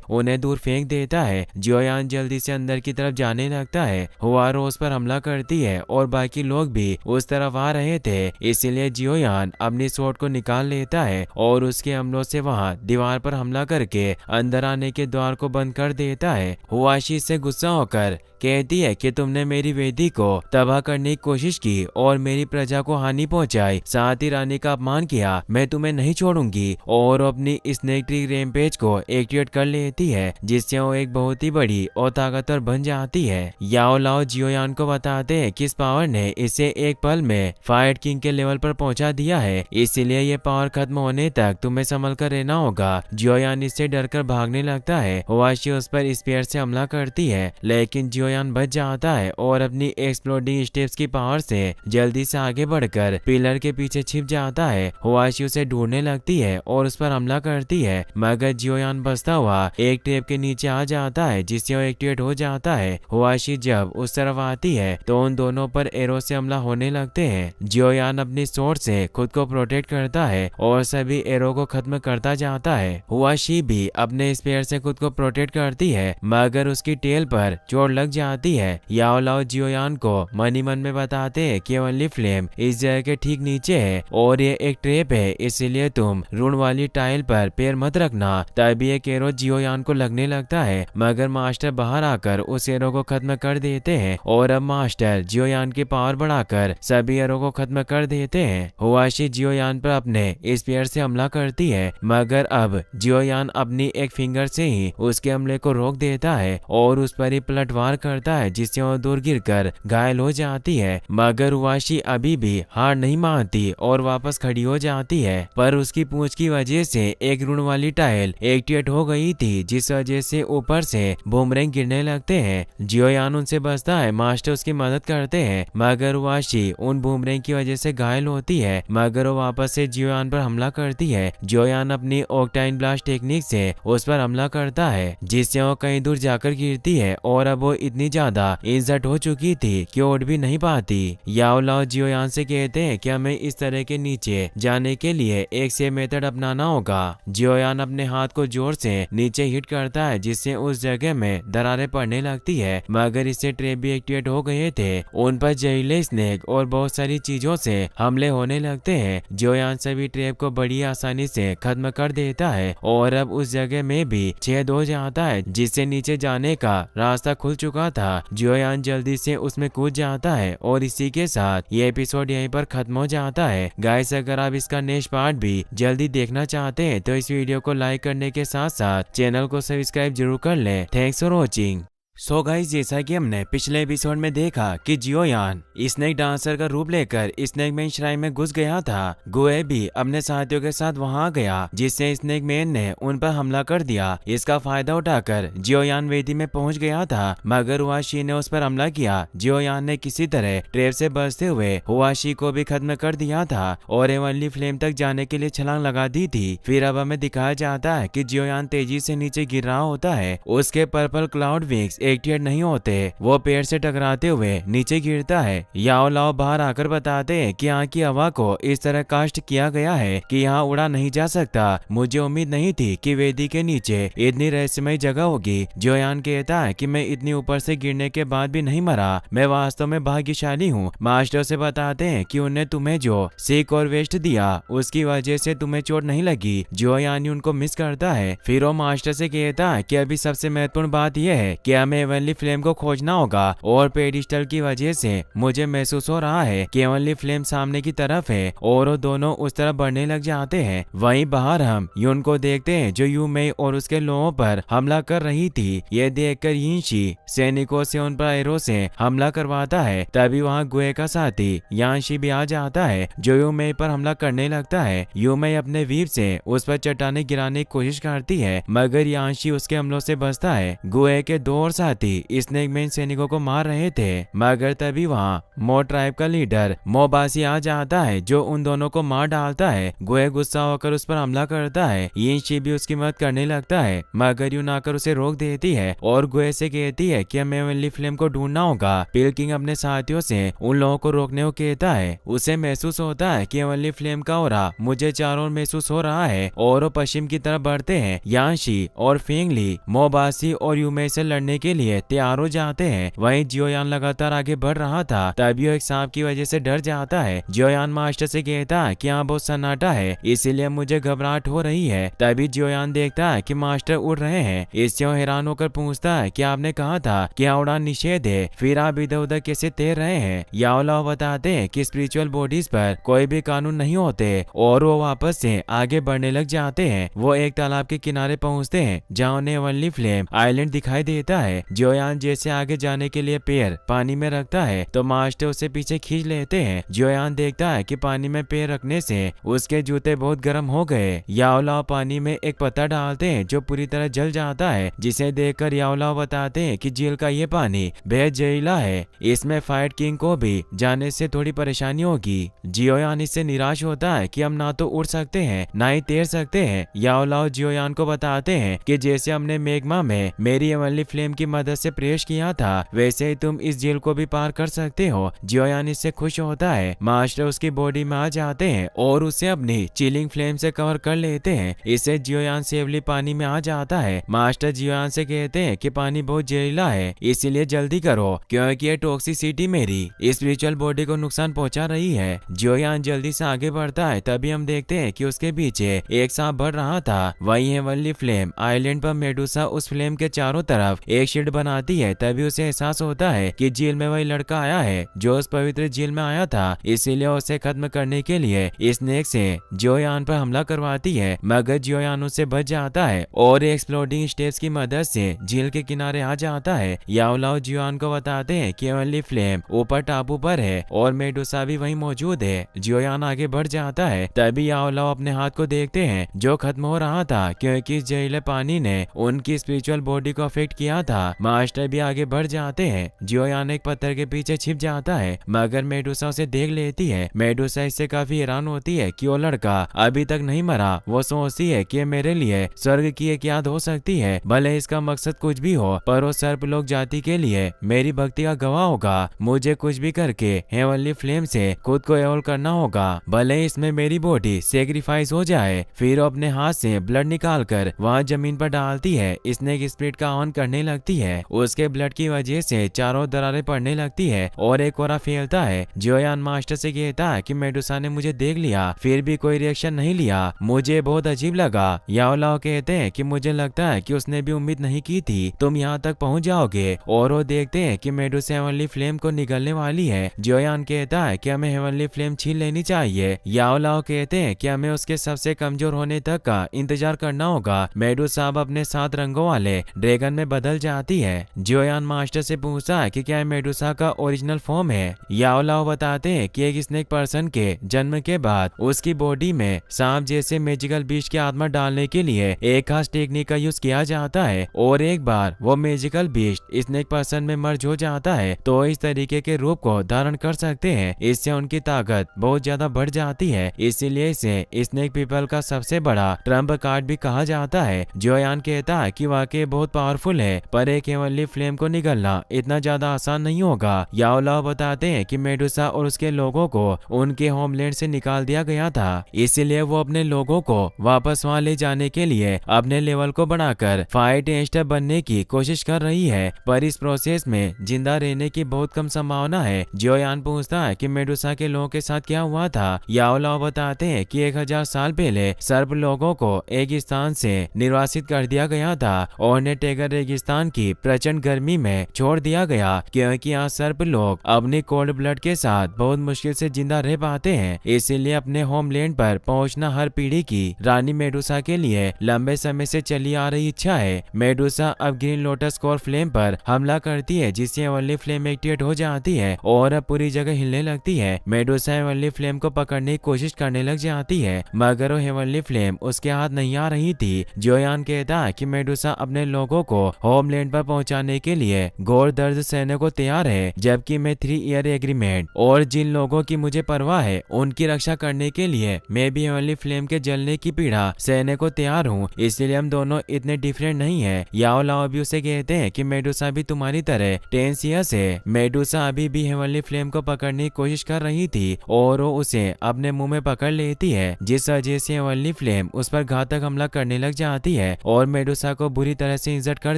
उन्हें दूर फेंक देता है। जियोयान जल्दी से अंदर की तरफ जाने लगता है। हुआरो उस पर हमला करती है और बाकी लोग भी उस तरफ आ रहे थे, इसीलिए जियोयान अपनी स्वॉर्ड को निकाल लेता है और उसके हमलों से वहाँ दीवार पर हमला करके अंदर आने के द्वार को बंद कर देता है। हुआशी से गुस्सा होकर कहती है कि तुमने मेरी वेदी को तबाह करने की कोशिश की और मेरी प्रजा को हानि पहुंचाई, साथ ही रानी का अपमान किया, मैं तुम्हें नहीं छोड़ूंगी और अपनी स्नेक ट्री रैम्पेज को एक्टिवेट कर लेती है जिससे वो एक बहुत ही बड़ी और ताकतवर बन जाती है। याओ लाओ जियोयान को बताते हैं कि इस पावर ने इसे एक पल में फायर किंग के लेवल पर पहुंचा दिया है, इसीलिए ये पावर खत्म होने तक तुम्हें संभल कर रहना होगा। जियोयान इससे डरकर भागने लगता है। हुआशी उस पर स्पीयर से हमला करती है लेकिन जियोयान बच जाता है और अपनी एक्सप्लोडिंग स्टेप्स की पावर से जल्दी से आगे बढ़कर पिलर के पीछे छिप जाता है। हुआशी उसे ढूंढने लगती है और उस पर हमला करती है मगर जियोयान बचता हुआ एक टेप के नीचे आ जाता है जिससे वो एक्टिवेट हो जाता है। हुआशी जब उस तरफ आती है तो उन दोनों पर एरो से हमला होने लगते हैं। जियोयान अपनी स्वॉर्ड से खुद को प्रोटेक्ट करता है और सभी एरो को खत्म करता जाता है। हुआशी भी अपने स्पेयर से खुद को प्रोटेक्ट करती है मगर उसकी टेल पर चोट लग जाती है। याओ लाओ जियोयान को मनी मन में बताते हैं कि हेवनली फ्लेम इस जगह के ठीक नीचे है और ये एक ट्रैप है, इसीलिए तुम ऋण वाली टाइल पर पैर मत रखना। तभी एक एरो जियोयान को लगने लगता है मगर मास्टर बाहर आकर उस एरो को खत्म कर देते हैं और अब मास्टर जियोयान की पावर बढ़ाकर सभी एरो को खत्म कर देते हैं। हुआशी जियोयान पर अपने स्पीयर से हमला करती है मगर अब जियोयान अपनी एक फिंगर से ही उसके हमले को रोक देता है और उस पर ही पलटवार करता है जिससे वो दूर गिरकर घायल हो जाती है मगर हुआशी अभी भी हार नहीं मानती और वापस खड़ी हो जाती है। पर उसकी पूंछ की वजह से एक ऋण वाली टाइल एक्टिवेट हो गई थी जिस वजह से ऊपर से बूमरैंग गिरने लगते हैं। जियोयान उनसे बचता है, मास्टर उसकी मदद करते हैं मगर हुआशी उन बूमरैंग की वजह से घायल होती है मगर वो वापस से जियोयान पर हमला करती है। जियोयान अपनी ऑक्टाइन ब्लास्ट टेक्निक से उस पर हमला करता है जिससे वो कहीं दूर जाकर गिरती है और अब वो इतनी ज्यादा इंजर्ड हो चुकी थी कि उठ भी नहीं पाती। याओ लाओ जियोयान से कहते हैं कि हमें इस तरह के नीचे जाने के लिए एक से मेथड अपनाना होगा। जियोयान अपने हाथ को जोर से नीचे हिट करता है जिससे उस जगह में दरारें पड़ने लगती है मगर इससे ट्रैप भी एक्टिवेट हो गए थे। उन पर जहरीले स्नेक और बहुत सारी चीजों से हमले होने लगते हैं। जियोयान सभी ट्रैप को बड़ी आसानी से खत्म कर देता है और अब उस जगह में भी छेद हो जाता है जिससे नीचे जाने का रास्ता खुल चुका था। जियोयान जल्दी से उसमें कूद जाता है और इसी के साथ ये एपिसोड यहीं पर खत्म हो जाता है। गाइस, अगर आप इसका नेक्स्ट पार्ट भी जल्दी देखना चाहते हैं तो इस वीडियो को लाइक करने के साथ साथ चैनल को सब्सक्राइब जरूर कर लें। Thanks for watching. So guys, जैसा कि हमने पिछले एपिसोड में देखा कि जियोयान स्नेक डांसर का रूप लेकर स्नेक मैन श्राइन में घुस गया था। गोए भी अपने साथियों के साथ वहां आ गया जिससे स्नेक मैन ने उन पर हमला कर दिया। इसका फायदा उठाकर जियोयान वेदी में पहुंच गया था मगर हुआशी ने उस पर हमला किया। जियोयान ने किसी तरह ट्रैप से बचते हुए हुआशी को भी खत्म कर दिया था और हेवनली फ्लेम तक जाने के लिए छलांग लगा दी थी। फिर अब हमें दिखाया जाता है कि जियोयान तेजी से नीचे गिर रहा होता है। उसके पर्पल क्लाउड विंग्स एक्टिवेट नहीं होते। वो पेड़ से टकराते हुए नीचे गिरता है। याओ लाओ बाहर आकर बताते हैं कि यहाँ की हवा को इस तरह कास्ट किया गया है कि यहाँ उड़ा नहीं जा सकता। मुझे उम्मीद नहीं थी कि वेदी के नीचे इतनी रहस्यमय जगह होगी। जोयान कहता है कि मैं इतनी ऊपर से गिरने के बाद भी नहीं मरा, मैं वास्तव में भाग्यशाली हूँ। मास्टर से बताते हैं कि उन्हें तुम्हें जो सीख और वेस्ट दिया उसकी वजह से तुम्हें चोट नहीं लगी। जोयान उनको मिस करता है। फिर वो मास्टर से कहता है कि अभी सबसे महत्वपूर्ण बात यह है कि हमें हेवनली फ्लेम को खोजना होगा और पेडिस्टल की वजह से मुझे महसूस हो रहा है कि हेवनली फ्लेम सामने की तरफ है और वो दोनों उस तरफ बढ़ने लग जाते हैं। वहीं बाहर हम यून को देखते हैं जो यू मई और उसके लोगों पर हमला कर रही थी। ये देखकर यिनशी सैनिकों से उन पर एरो से हमला करवाता है। तभी वहाँ गुए का साथी यांशी भी आ जाता है जो यू मई पर हमला करने लगता है। यू मई अपने वीर से उस पर चट्टाने गिराने की कोशिश करती है मगर यांशी उसके हमलों से बचता है। गुए के दो और साथी स्नेक मैन सैनिकों को मार रहे थे मगर तभी वहाँ मो ट्राइब का लीडर मोबासी आ जाता है जो उन दोनों को मार डालता है। गुए गुस्सा होकर उस पर हमला करता है। यिनशी भी उसकी मदद करने लगता है मगर यून आकर उसे रोक देती है और गुए से कहती है कि हमें हेवनली फ्लेम को ढूंढना होगा। पिलकिंग अपने साथियों से उन लोगों को रोकने को कहता है। उसे महसूस होता है कि हेवनली फ्लेम का ऑरा मुझे चारों ओर महसूस हो रहा है और वो पश्चिम की तरफ बढ़ते हैं। यांशी और फेंगली मोबासी और यूमे से लड़ने के लिए तैयार हो जाते हैं। वहीं जियोयान लगातार आगे बढ़ रहा था तभी वो एक सांप की वजह से डर जाता है। जियोयान मास्टर से कहता है कि यहाँ बहुत सन्नाटा है इसीलिए मुझे घबराहट हो रही है। तभी जियोयान देखता है कि मास्टर उड़ रहे हैं। इससे वो हैरान होकर पूछता है कि आपने कहा था कि यहाँ उड़ान निषेध है, फिर आप इधर उधर कैसे तैर रहे हैं। याओ लाओ बताते हैं कि स्पिरिचुअल बॉडीज पर कोई भी कानून नहीं होते और वो वापस से आगे बढ़ने लग जाते हैं। वो एक तालाब के किनारे पहुंचते हैं जहाँ उन्हें हेवनली फ्लेम आइलैंड दिखाई देता है। जियोयान जैसे आगे जाने के लिए पैर पानी में रखता है तो मास्टर उसे पीछे खींच लेते हैं। जियोयान देखता है कि पानी में पैर रखने से उसके जूते बहुत गर्म हो गए। याओ लाओ पानी में एक पत्थर डालते हैं जो पूरी तरह जल जाता है जिसे देखकर याओ लाओ बताते हैं कि झील का ये पानी बेहद जहरीला है, इसमें फाइट किंग को भी जाने से थोड़ी परेशानी होगी। जियोयान इससे निराश होता है कि हम ना तो उड़ सकते हैं ना ही तैर सकते हैं। याओ लाओ जियोयान को बताते हैं कि जैसे हमने मेग्मा में मेरी हेवनली फ्लेम की मदद से प्रवेश किया था वैसे ही तुम इस झील को भी पार कर सकते हो। जियोयान इससे खुश होता है। मास्टर उसकी बॉडी में आ जाते हैं और उसे अपनी चिलिंग फ्लेम से कवर कर लेते हैं। इससे जियोयान सेफली पानी में आ जाता है। मास्टर जियोयान से कहते हैं कि पानी बहुत जहरीला है इसीलिए जल्दी करो क्योंकि ये टॉक्सिसिटी मेरी स्पिरिचुअल बॉडी को नुकसान पहुंचा रही है। जियोयान जल्दी से आगे बढ़ता है तभी हम देखते हैं कि उसके पीछे एक सांप बढ़ रहा था। वही हेवनली फ्लेम आइलैंड पर मेडुसा उस फ्लेम के चारों तरफ एक शील्ड बनाती है। तभी उसे एहसास होता है कि झील में वही लड़का आया है जो उस पवित्र झील में आया था, इसीलिए उसे खत्म करने के लिए स्नेक से जियोयान पर हमला करवाती है मगर जियोयान उससे बच जाता है और एक्सप्लोडिंग स्टेप्स की मदद से झील के किनारे आ जाता है। याओ लाओ जियोयान को बताते हैं कि हेवनली फ्लेम ऊपर टापू पर है और मेडुसा भी वहीं मौजूद है। जियोयान आगे बढ़ जाता है तभी याओ लाओ अपने हाथ को देखते हैं जो खत्म हो रहा था क्योंकि जहरीले पानी ने उनकी स्पिरिचुअल बॉडी को अफेक्ट किया था। मास्टर भी आगे बढ़ जाते हैं। जियोयान एक पत्थर के पीछे छिप जाता है मगर मेडुसा उसे देख लेती है। मेडुसा इससे काफी हैरान होती है कि वो लड़का अभी तक नहीं मरा। वो सोचती है कि मेरे लिए स्वर्ग की एक याद हो सकती है, भले इसका मकसद कुछ भी हो पर वो सर्प लोग जाति के लिए मेरी भक्ति का गवाह होगा। मुझे कुछ भी करके हेवनली फ्लेम से खुद को एवोल्व करना होगा, भले इसमें मेरी बॉडी सेक्रीफाइस हो जाए। फिर अपने हाथ से ब्लड निकालकर वहाँ जमीन पर डालती है। स्नेक स्पिरिट का आह्वान करने लगती है। उसके ब्लड की वजह से चारों दरारें पड़ने लगती है और एक ओरा फैलता है। जियोयान मास्टर से कहता है कि मेडुसा ने मुझे देख लिया फिर भी कोई रिएक्शन नहीं लिया, मुझे बहुत अजीब लगा। याओ लाओ कहते हैं कि मुझे लगता है कि उसने भी उम्मीद नहीं की थी तुम यहाँ तक पहुँच जाओगे और वो देखते हैं कि मेडुसा हेवनली फ्लेम को निगलने वाली है। जियोयान कहता है कि हमें हेवनली फ्लेम छीन लेनी चाहिए। याओ लाओ कहते हैं कि हमें उसके सबसे कमजोर होने तक का इंतजार करना होगा। मेडुसा अब अपने 7 रंगों वाले ड्रैगन में बदल जाती है। जियोयान मास्टर से पूछता है कि क्या मेडुसा का ओरिजिनल फॉर्म है। याओ लाओ बताते हैं कि एक स्नेक पर्सन के जन्म के बाद उसकी बॉडी में सांप जैसे मैजिकल बीस्ट की आत्मा डालने के लिए एक खास टेक्निक का यूज किया जाता है और एक बार वो मैजिकल बीस्ट स्नेक पर्सन में मर्ज हो जाता है तो इस तरीके के रूप को धारण कर सकते हैं। इससे उनकी ताकत बहुत ज्यादा बढ़ जाती है, इसीलिए इसे स्नेक पीपल का सबसे बड़ा ट्रम्प कार्ड भी कहा जाता है। जियोयान कहता है कि वाकई बहुत पावरफुल है पर एक हेवनली फ्लेम को निगलना इतना ज्यादा आसान नहीं होगा। याओ लाओ बताते हैं कि मेडुसा और उसके लोगों को उनके होमलैंड से निकाल दिया गया था, इसीलिए वो अपने लोगों को वापस वहां ले जाने के लिए अपने लेवल को बढ़ाकर फाइट एंस्टर बनने की कोशिश कर रही है, पर इस प्रोसेस में जिंदा रहने की बहुत कम संभावना है। जियोयान पूछता है कि मेडुसा के लोगों के साथ क्या हुआ था। याओ लाओ बताते हैं कि 1000 साल पहले सर्प लोगों को एक स्थान से निर्वासित कर दिया गया था और उन्हें टेगर रेगिस्तान की प्रचंड गर्मी में छोड़ दिया गया, क्योंकि यहाँ सर्प लोग अपनी कोल्ड ब्लड के साथ बहुत मुश्किल से जिंदा रह पाते हैं। इसीलिए अपने होमलैंड पर पहुंचना हर पीढ़ी की रानी मेडुसा के लिए लंबे समय से चली आ रही इच्छा है। मेडुसा अब ग्रीन लोटस कोर फ्लेम पर हमला करती है, जिससे हेवनली फ्लेम एक्टिवेट हो जाती है और अब पूरी जगह हिलने लगती है। मेडुसा हेवनली फ्लेम को पकड़ने की कोशिश करने लग जाती है, मगर वो हेवनली फ्लेम उसके हाथ नहीं आ रही थी। जियोयान कहता है कि मेडुसा अपने लोगों को होमलैंड पर पहुंचाने के लिए घोर दर्द सहने को तैयार है, जबकि मैं 3 ईयर एग्रीमेंट और जिन लोगों की मुझे परवाह है उनकी रक्षा करने के लिए मैं भी हेवनली फ्लेम के जलने की पीड़ा सहने को तैयार हूँ। इसलिए हम दोनों इतने डिफरेंट नहीं है। याओ लाओ भी उसे कहते हैं कि मेडुसा भी तुम्हारी तरह टेंसियस है। मेडुसा अभी भी हेवनली फ्लेम को पकड़ने की कोशिश कर रही थी और वो उसे अपने मुंह में पकड़ लेती है, जिस वजह से हेवनली फ्लेम उस पर घातक हमला करने लग जाती है और मेडुसा को बुरी तरह से इंजर्ड कर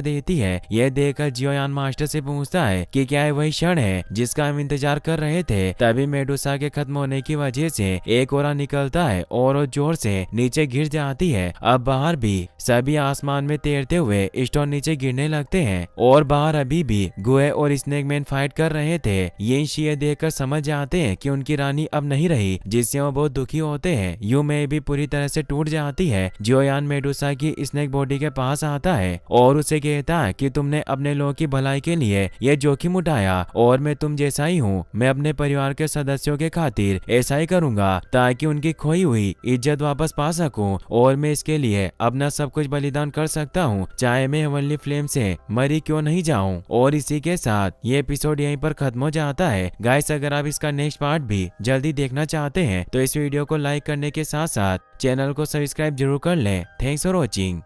देती है। यह देखकर जियोयान मास्टर से पूछता है कि क्या ये वही क्षण है जिसका हम इंतजार कर रहे थे। तभी मेडुसा के खत्म होने की वजह से एक ओरा निकलता है और वो जोर से नीचे गिर जाती है। अब बाहर भी सभी आसमान में तैरते हुए स्टोन नीचे गिरने लगते हैं और बाहर अभी भी गुए और स्नेक मैन फाइट कर रहे थे। ये शिये देखकर समझ जाते हैं कि उनकी रानी अब नहीं रही, जिससे वो बहुत दुखी होते हैं। यू में भी पूरी तरह से टूट जाती है। जियोयान मेडुसा की स्नेक बॉडी के पास आता है और उसे कहता है कि तुमने अपने लोगों की भलाई के लिए यह जोखिम उठाया और मैं तुम जैसा ही हूँ। मैं अपने परिवार के सदस्यों के खातिर ऐसा ही करूंगा ताकि उनकी खोई हुई इज्जत वापस पा सकूं, और मैं इसके लिए अपना सब कुछ बलिदान कर सकता हूँ, चाहे मैं हेवनली फ्लेम से मरी क्यों नहीं जाऊं। और इसी के साथ ये एपिसोड यहीं पर खत्म हो जाता है। गाइस, अगर आप इसका नेक्स्ट पार्ट भी जल्दी देखना चाहते हैं तो इस वीडियो को लाइक करने के साथ साथ चैनल को सब्सक्राइब जरूर कर लें। Thanks for watching.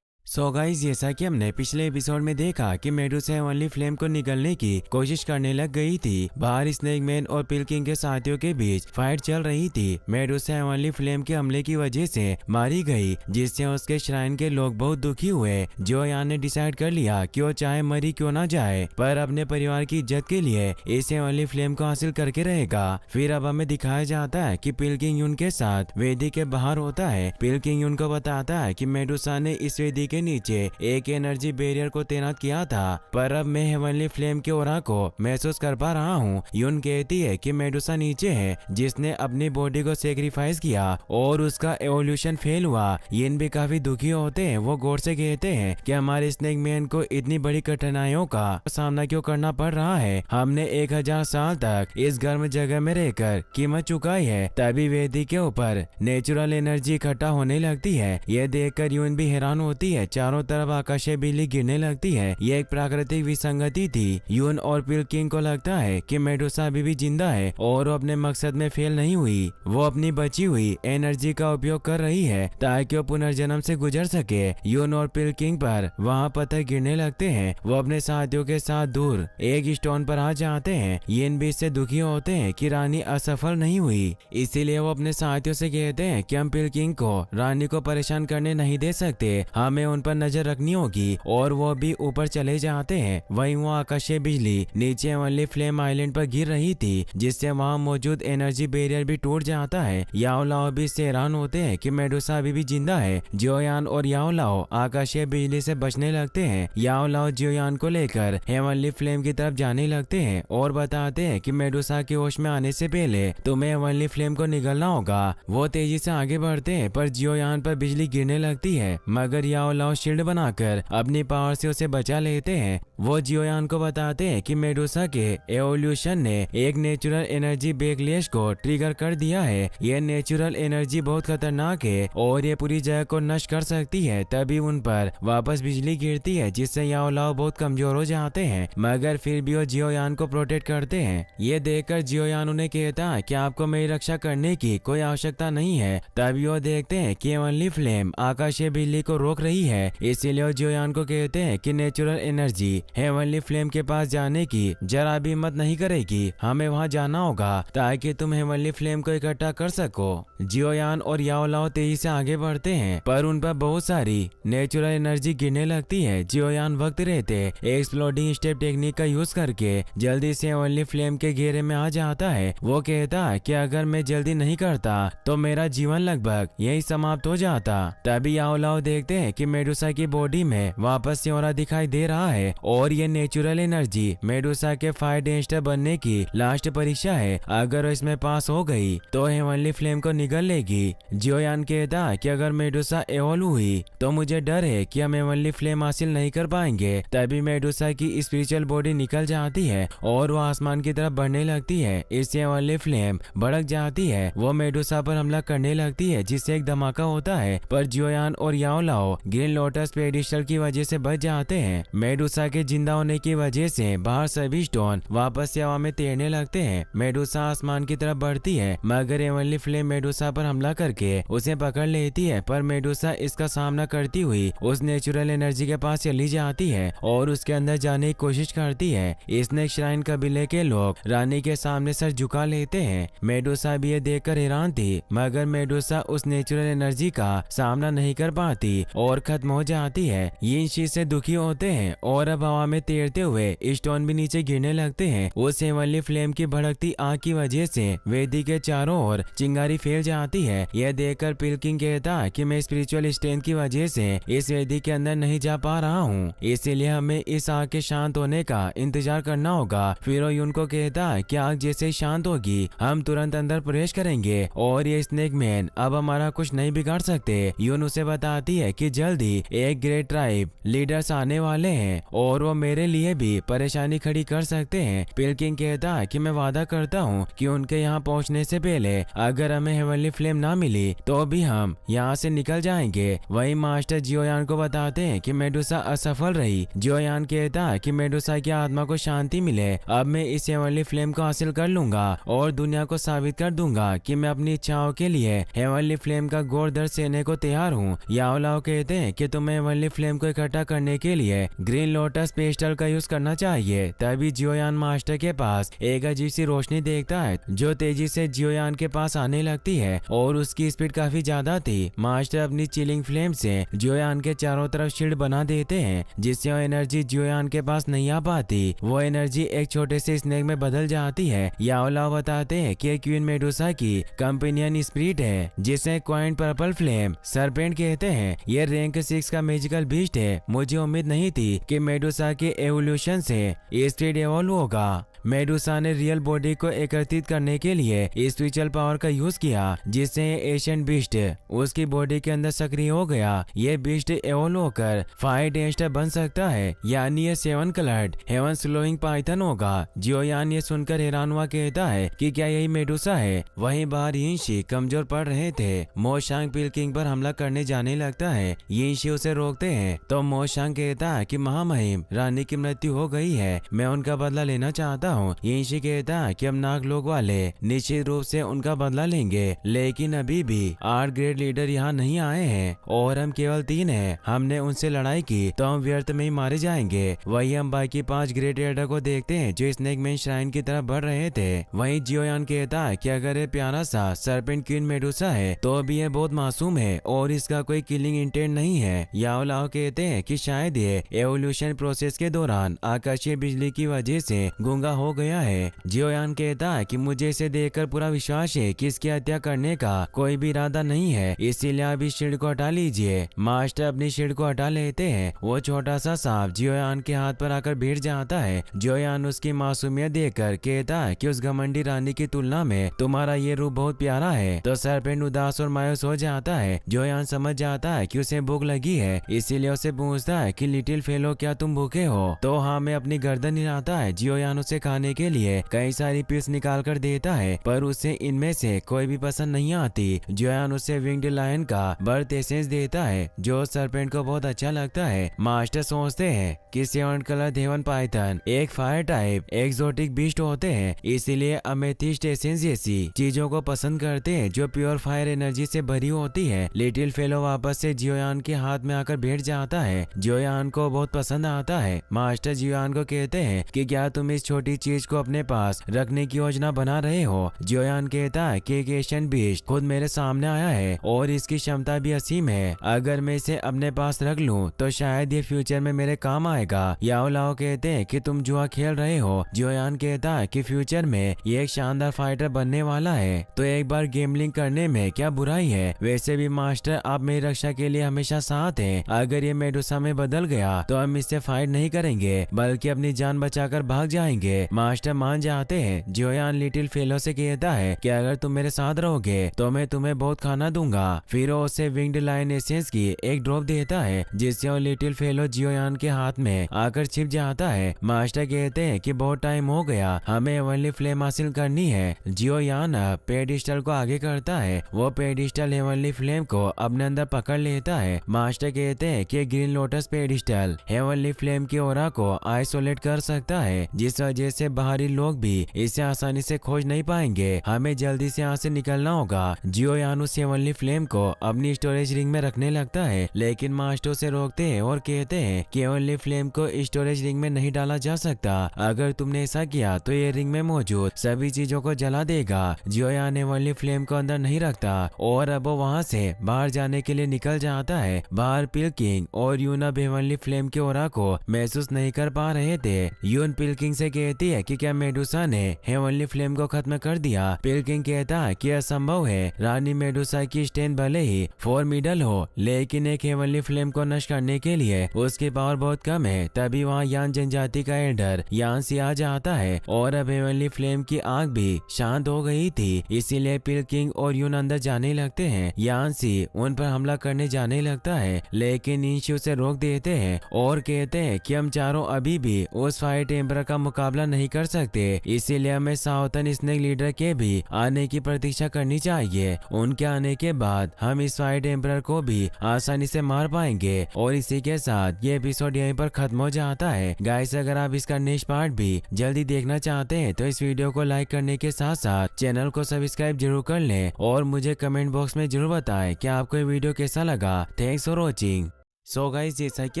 So guys, जैसा कि हमने पिछले एपिसोड में देखा कि मेडुसा हेवनली फ्लेम को निगलने की कोशिश करने लग गई थी। बाहर स्नेक मैन और पिल किंग के साथियों के बीच फाइट चल रही थी। मेडुसा हेवनली फ्लेम के हमले की वजह से मारी गई, जिससे उसके श्राइन के लोग बहुत दुखी हुए। जियोयान ने डिसाइड कर लिया कि वो चाहे मरी क्यों ना जाए, पर अपने परिवार की इज्जत के लिए इस हेवनली फ्लेम को हासिल करके रहेगा। फिर अब हमें दिखाया जाता है कि पिल किंग यून के साथ वेदी के बाहर होता है। पिल किंग यून को बताता है कि मेडुसा ने इस वेदी के नीचे एक एनर्जी बैरियर को तैनात किया था, पर अब मैं हेवनली फ्लेम के ओरा को महसूस कर पा रहा हूँ। यून कहती है कि मेडुसा नीचे है, जिसने अपनी बॉडी को सेक्रीफाइस किया और उसका एवोल्यूशन फेल हुआ। यिन भी काफी दुखी होते हैं। वो गौर से कहते हैं कि हमारे स्नेक मैन को इतनी बड़ी कठिनाइयों का सामना क्यों करना पड़ रहा है। हमने 1000 साल तक इस गर्म जगह में रहकर कीमत चुकाई है। तभी वेदी के ऊपर नेचुरल एनर्जी इकट्ठा होने लगती है। यह देखकर यून भी हैरान होती है। चारों तरफ आकाशीय बिजली गिरने लगती है। यह एक प्राकृतिक विसंगति थी। यून और पिल किंग को लगता है कि मेडुसा अभी भी जिंदा है और वो अपने मकसद में फेल नहीं हुई। वो अपनी बची हुई एनर्जी का उपयोग कर रही है ताकि वो पुनर्जन्म से गुजर सके। यून और पिल किंग पर वहाँ पत्थर गिरने लगते हैं। वो अपने साथियों के साथ दूर एक स्टोन पर आ जाते हैं। यिन भी इससे दुखी होते हैं कि रानी असफल नहीं हुई, इसीलिए वो अपने साथियों से कहते हैं कि हम पिल किंग को रानी को परेशान करने नहीं दे सकते, हमें उन पर नजर रखनी होगी। और वो भी ऊपर चले जाते हैं। वहीं वो आकाशीय बिजली नीचे हेवनली फ्लेम आइलैंड पर गिर रही थी, जिससे वहाँ मौजूद एनर्जी बैरियर भी टूट जाता है। याओ लाओ भी इससे हैरान होते हैं कि मेडुसा अभी भी जिंदा है। जियोयान और याओ लाओ आकाशीय बिजली से बचने लगते हैं। याओ लाओ जियोयान को लेकर हेवनली फ्लेम की तरफ जाने लगते हैं और बताते हैं कि मेडुसा के होश में आने से पहले तुम्हें हेवनली फ्लेम को निगलना होगा। वो तेजी से आगे बढ़ते हैं, पर जियोयान पर बिजली गिरने लगती है, मगर याओ लाओ लाओ शील्ड बनाकर अपनी पावर से उसे बचा लेते हैं। वो जियोयान को बताते हैं कि मेडुसा के एवोल्यूशन ने एक नेचुरल एनर्जी बैकलैश को ट्रिगर कर दिया है। ये नेचुरल एनर्जी बहुत खतरनाक है और ये पूरी जगह को नष्ट कर सकती है। तभी उन पर वापस बिजली गिरती है जिससे याओ लाओ बहुत कमजोर हो जाते हैं, मगर फिर भी वो जियोयान को प्रोटेक्ट करते हैं। ये देखकर जियोयान उन्हें कहता है कि आपको मेरी रक्षा करने की कोई आवश्यकता नहीं है। तभी वो देखते हैं कि हेवनली फ्लेम आकाशीय बिजली को रोक रही है, इसीलिए वो जियोयान को कहते हैं कि नेचुरल एनर्जी हेवनली फ्लेम के पास जाने की जरा भी हिम्मत नहीं करेगी। हमें वहां जाना होगा ताकि तुम हेवनली फ्लेम को इकट्ठा कर सको। जियोयान और याओ लाओ तेजी से आगे बढ़ते हैं पर उन पर बहुत सारी नेचुरल एनर्जी गिरने लगती है। जियोयान वक्त रहते एक्सप्लोडिंग स्टेप टेक्निक का यूज करके जल्दी से हेवनली फ्लेम के घेरे में आ जाता है। वो कहता है कि अगर मैं जल्दी नहीं करता तो मेरा जीवन लगभग यही समाप्त हो जाता। तभी याओ लाओ देखते हैं कि मेडुसा की बॉडी में वापस से ऑरा दिखाई दे रहा है और ये नेचुरल एनर्जी मेडुसा के फायर डेंस्टर बनने की लास्ट परीक्षा है। अगर वो इसमें पास हो गई तो हेवनली फ्लेम को निगल लेगी। जियोयान कहता है कि अगर मेडुसा एवोल्व हुई तो मुझे डर है कि हम हेवनली फ्लेम हासिल नहीं कर पाएंगे। तभी मेडुसा की स्पिरिचुअल बॉडी निकल जाती है और वो आसमान की तरफ बढ़ने लगती है। इससे हेवनली फ्लेम भड़क जाती है। वो मेडुसा पर हमला करने लगती है जिससे एक धमाका होता है, पर जियोयान और याओ लाओ ग्रीन लोटस पेडिस्टल की वजह से बच जाते हैं। मेडुसा के जिंदा होने की वजह से बाहर सभी स्टोन वापस से हवा में तैरने लगते हैं। मेडुसा आसमान की तरफ बढ़ती है मगर हेवनली फ्लेम मेडुसा पर हमला करके उसे पकड़ लेती है, पर मेडुसा इसका सामना करती हुई उस नेचुरल एनर्जी के पास चली जाती है और उसके अंदर जाने की कोशिश करती है। स्नेक श्राइन कबीले के लोग रानी के सामने सर झुका लेते हैं। मेडुसा भी ये देखकर हैरान थी, मगर मेडुसा उस नेचुरल एनर्जी का सामना नहीं कर पाती और खत्म हो जाती है। ये इस चीज से दुखी होते हैं और अब हवा में तैरते हुए स्टोन भी नीचे गिरने लगते हैं। उस हेवनली फ्लेम की भड़कती आग की वजह से वेदी के चारों ओर चिंगारी फैल जाती है। यह देखकर पिलकिंग कहता है कि मैं स्पिरिचुअल स्ट्रेंथ की वजह से इस वेदी के अंदर नहीं जा पा रहा हूँ, इसीलिए हमें इस आग के शांत होने का इंतजार करना होगा। फिर यून को कहता है कि आग जैसे ही शांत होगी हम तुरंत अंदर प्रवेश करेंगे और ये स्नेक मैन अब हमारा कुछ नहीं बिगाड़ सकते। यून उसे बताती है कि जल्दी एक ग्रेट ट्राइब लीडर्स आने वाले हैं और वो मेरे लिए भी परेशानी खड़ी कर सकते हैं। पिलकिंग कहता है कि मैं वादा करता हूँ कि उनके यहाँ पहुँचने से पहले अगर हमें हेवनली फ्लेम ना मिली तो भी हम यहाँ से निकल जाएंगे। वही मास्टर जियोयान को बताते हैं कि मेडुसा असफल रही। जियोयान कहता है कि मेडुसा की आत्मा को शांति मिले। अब मैं इस हेवनली फ्लेम को हासिल कर लूंगा और दुनिया को साबित कर दूंगा कि मैं अपनी इच्छाओं के लिए हेवनली फ्लेम का घोर दर्द सहने को तैयार हूँ। याओ लाओ कहते हैं कि तुम्हें हेवनली फ्लेम को इकट्ठा करने के लिए ग्रीन लोटस पेस्टल का यूज करना चाहिए। तभी जियोयान मास्टर के पास एक अजीब सी रोशनी देखता है जो तेजी से जियोयान के पास आने लगती है और उसकी स्पीड काफी ज्यादा थी। मास्टर अपनी चिलिंग फ्लेम से जियोयान के चारों तरफ शील्ड बना देते हैं जिससे वो एनर्जी जियोयान के पास नहीं आ पाती। वो एनर्जी एक छोटे से स्नेक में बदल जाती है। याओ लाओ बताते हैं कि क्वीन मेडुसा की कंपेनियन स्पिरिट है जिसे क्वाइन पर्पल फ्लेम सरपेंट कहते हैं। ये रैंक 6 का मैजिकल बीस्ट है। मुझे उम्मीद नहीं थी कि मेडुसा के एवोल्यूशन से स्पिरिट एवॉल्व होगा। मेडुसा ने रियल बॉडी को एकत्रित करने के लिए स्पिरिचुअल पावर का यूज किया जिससे एशियन बीस्ट उसकी बॉडी के अंदर सक्रिय हो गया। ये बीस्ट एवॉल्व होकर फायर डेंस्टर बन सकता है, यानी ये 7 कलर्ड हेवन स्लोइंग पाइथन होगा। जियोयान ये सुनकर हैरान हुआ कहता है कि क्या यही मेडुसा है। वहीं बाहर यिनशी कमजोर पड़ रहे थे। मोशांग पिलकिंग पर हमला करने जाने लगता है। यिनशी उसे रोकते हैं तो मोशांग कहता है कि महामहिम रानी की मृत्यु हो गई है, मैं उनका बदला लेना चाहता हूँ। यिनशी कहता है कि हम नाग लोग वाले निश्चित रूप से उनका बदला लेंगे, लेकिन अभी भी 8 ग्रेट लीडर यहाँ नहीं आए हैं और हम केवल 3 हैं। हमने उनसे लड़ाई की तो हम व्यर्थ में ही मारे जाएंगे। वही हम बाकी 5 ग्रेट लीडर को देखते हैं जो स्नेक मैन श्राइन की तरफ बढ़ रहे थे। वहीं जियोयान कहता है कि अगर ये प्यारा सा सरपेंट क्वीन मेडुसा है तो भी ये बहुत मासूम है और इसका कोई किलिंग इंटेंट नहीं है। याओ लाओ कहते हैं कि शायद ये एवोल्यूशन प्रोसेस के दौरान आकाशीय बिजली की वजह से गूंगा हो गया है। जियोयान कहता है कि मुझे इसे देखकर पूरा विश्वास है कि इसकी हत्या करने का कोई भी इरादा नहीं है, इसीलिए आप इस शील्ड को हटा लीजिए। मास्टर अपनी शील्ड को हटा लेते हैं। वो छोटा सा सांप जियोयान के हाथ पर आकर बैठ जाता है। जियोयान उसकी मासूमियत देखकर कहता है कि उस घमंडी रानी की तुलना में तुम्हारा ये रूप बहुत प्यारा है। तो सरपेंट उदास और मायूस हो जाता है। जियोयान समझ जाता है कि उसे भूख लगी है, इसीलिए उसे पूछता है कि लिटिल फेलो क्या तुम भूखे हो? तो हाँ में अपनी गर्दन हिलाता है। जियोयान उसे खाने के लिए कई सारी पीस निकाल कर देता है, पर उसे इनमें से कोई भी पसंद नहीं आती। जियोयान उसे विंग्ड लायन का बर्थ एसेंस देता है, जो सरपेंट को बहुत अच्छा लगता है। मास्टर सोचते हैं कि 7 कलर देवन पाइथन एक फायर टाइप एक्सोटिक बीस्ट होते हैं, इसीलिए अमेथिस्ट एसेंस जैसी चीजों को पसंद करते हैं जो प्योर फायर एनर्जी से भरी होती है। लिटिल फेलो वापस से जियोयान के हाथ में आकर बैठ जाता है। जियोयान को बहुत पसंद आता है। मास्टर जियोयान को कहते हैं कि क्या तुम इस छोटी चीज को अपने पास रखने की योजना बना रहे हो? जियोयान कहता है कि एक एशियन बीस्ट खुद मेरे सामने आया है और इसकी क्षमता भी असीम है। अगर मैं इसे अपने पास रख लूं तो शायद ये फ्यूचर में मेरे काम आएगा। याओ लाओ कहते हैं कि तुम जुआ खेल रहे हो। जियोयान कहता है कि फ्यूचर में ये एक शानदार फाइटर बनने वाला है, तो एक बार गेमलिंग करने में क्या बुराई है? वैसे भी मास्टर आप मेरी रक्षा के लिए हमेशा साथ हैं। अगर ये मेडुसा में बदल गया तो हम इससे फाइट नहीं करेंगे, बल्कि अपनी जान बचाकर भाग जाएंगे। मास्टर मान जाते हैं। जियोयान लिटिल फेलो से कहता है कि अगर तुम मेरे साथ रहोगे तो मैं तुम्हें बहुत खाना दूंगा। फिर वो उसे विंग्ड लायन एसेंस की एक ड्रॉप देता है, जिससे वो लिटिल फेलो जियोयान के हाथ में आकर छिप जाता है। मास्टर कहते हैं कि बहुत टाइम हो गया, हमें हेवनली फ्लेम हासिल करनी है। जियोयान पेडिस्टल को आगे करता है। वो पेडिस्टल हेवनली फ्लेम को अपने अंदर पकड़ लेता है। मास्टर कहते हैं कि green lotus pedestal heavenly flame की ओरा को आइसोलेट कर सकता है, जिस वजह से बाहरी लोग भी इसे आसानी से खोज नहीं पाएंगे। हमें जल्दी से यहाँ से निकलना होगा। जियोयान उस हेवनली फ्लेम को अपनी स्टोरेज रिंग में रखने लगता है, लेकिन मास्टर उसे रोकते हैं और कहते हैं कि हेवनली फ्लेम को स्टोरेज रिंग में नहीं डाला जा सकता। अगर तुमने ऐसा किया तो ये रिंग में मौजूद सभी चीजों को जला देगा। जियोयान हेवनली फ्लेम को अंदर नहीं रखता और अब वो वहाँ से बाहर जाने के लिए निकल जाता है। बाहर पिल्किंग और यून अब हेवनली फ्लेम के ओरा को महसूस नहीं कर पा रहे थे। यून पिल्किंग से कहती है कि क्या मेडुसा ने हेवनली फ्लेम को खत्म कर दिया? पिल्किंग कहता है कि असंभव है। रानी मेडुसा की स्ट्रेंथ भले ही फॉर्मिडल हो, लेकिन एक हेवनली फ्लेम को नष्ट करने के लिए उसकी पावर बहुत कम है। तभी वहाँ यान जनजाति का एल्डर यान आ जाता है और अब हेवनली फ्लेम की आग भी शांत हो गई थी, इसीलिए पिल्किंग और यून अंदर जाने लगते हैं। यान उन पर हमला करने जाने लगता है, लेकिन इंशी उसे रोक देते हैं और कहते हैं कि हम चारों अभी भी उस फायर टेम्पर का मुकाबला नहीं कर सकते, इसीलिए हमें साउथर्न स्नेक लीडर के भी आने की प्रतीक्षा करनी चाहिए। उनके आने के बाद हम इस फायर टेम्पर को भी आसानी से मार पाएंगे। और इसी के साथ ये एपिसोड यहीं पर खत्म हो जाता है। गाइस, अगर आप इसका नेक्स्ट पार्ट भी जल्दी देखना चाहते हैं तो इस वीडियो को लाइक करने के साथ साथ चैनल को सब्सक्राइब जरूर कर लें और मुझे कमेंट बॉक्स में जरूर बताएं कि आपको ये वीडियो कैसा लगा। Thanks for watching. So guys, जैसा कि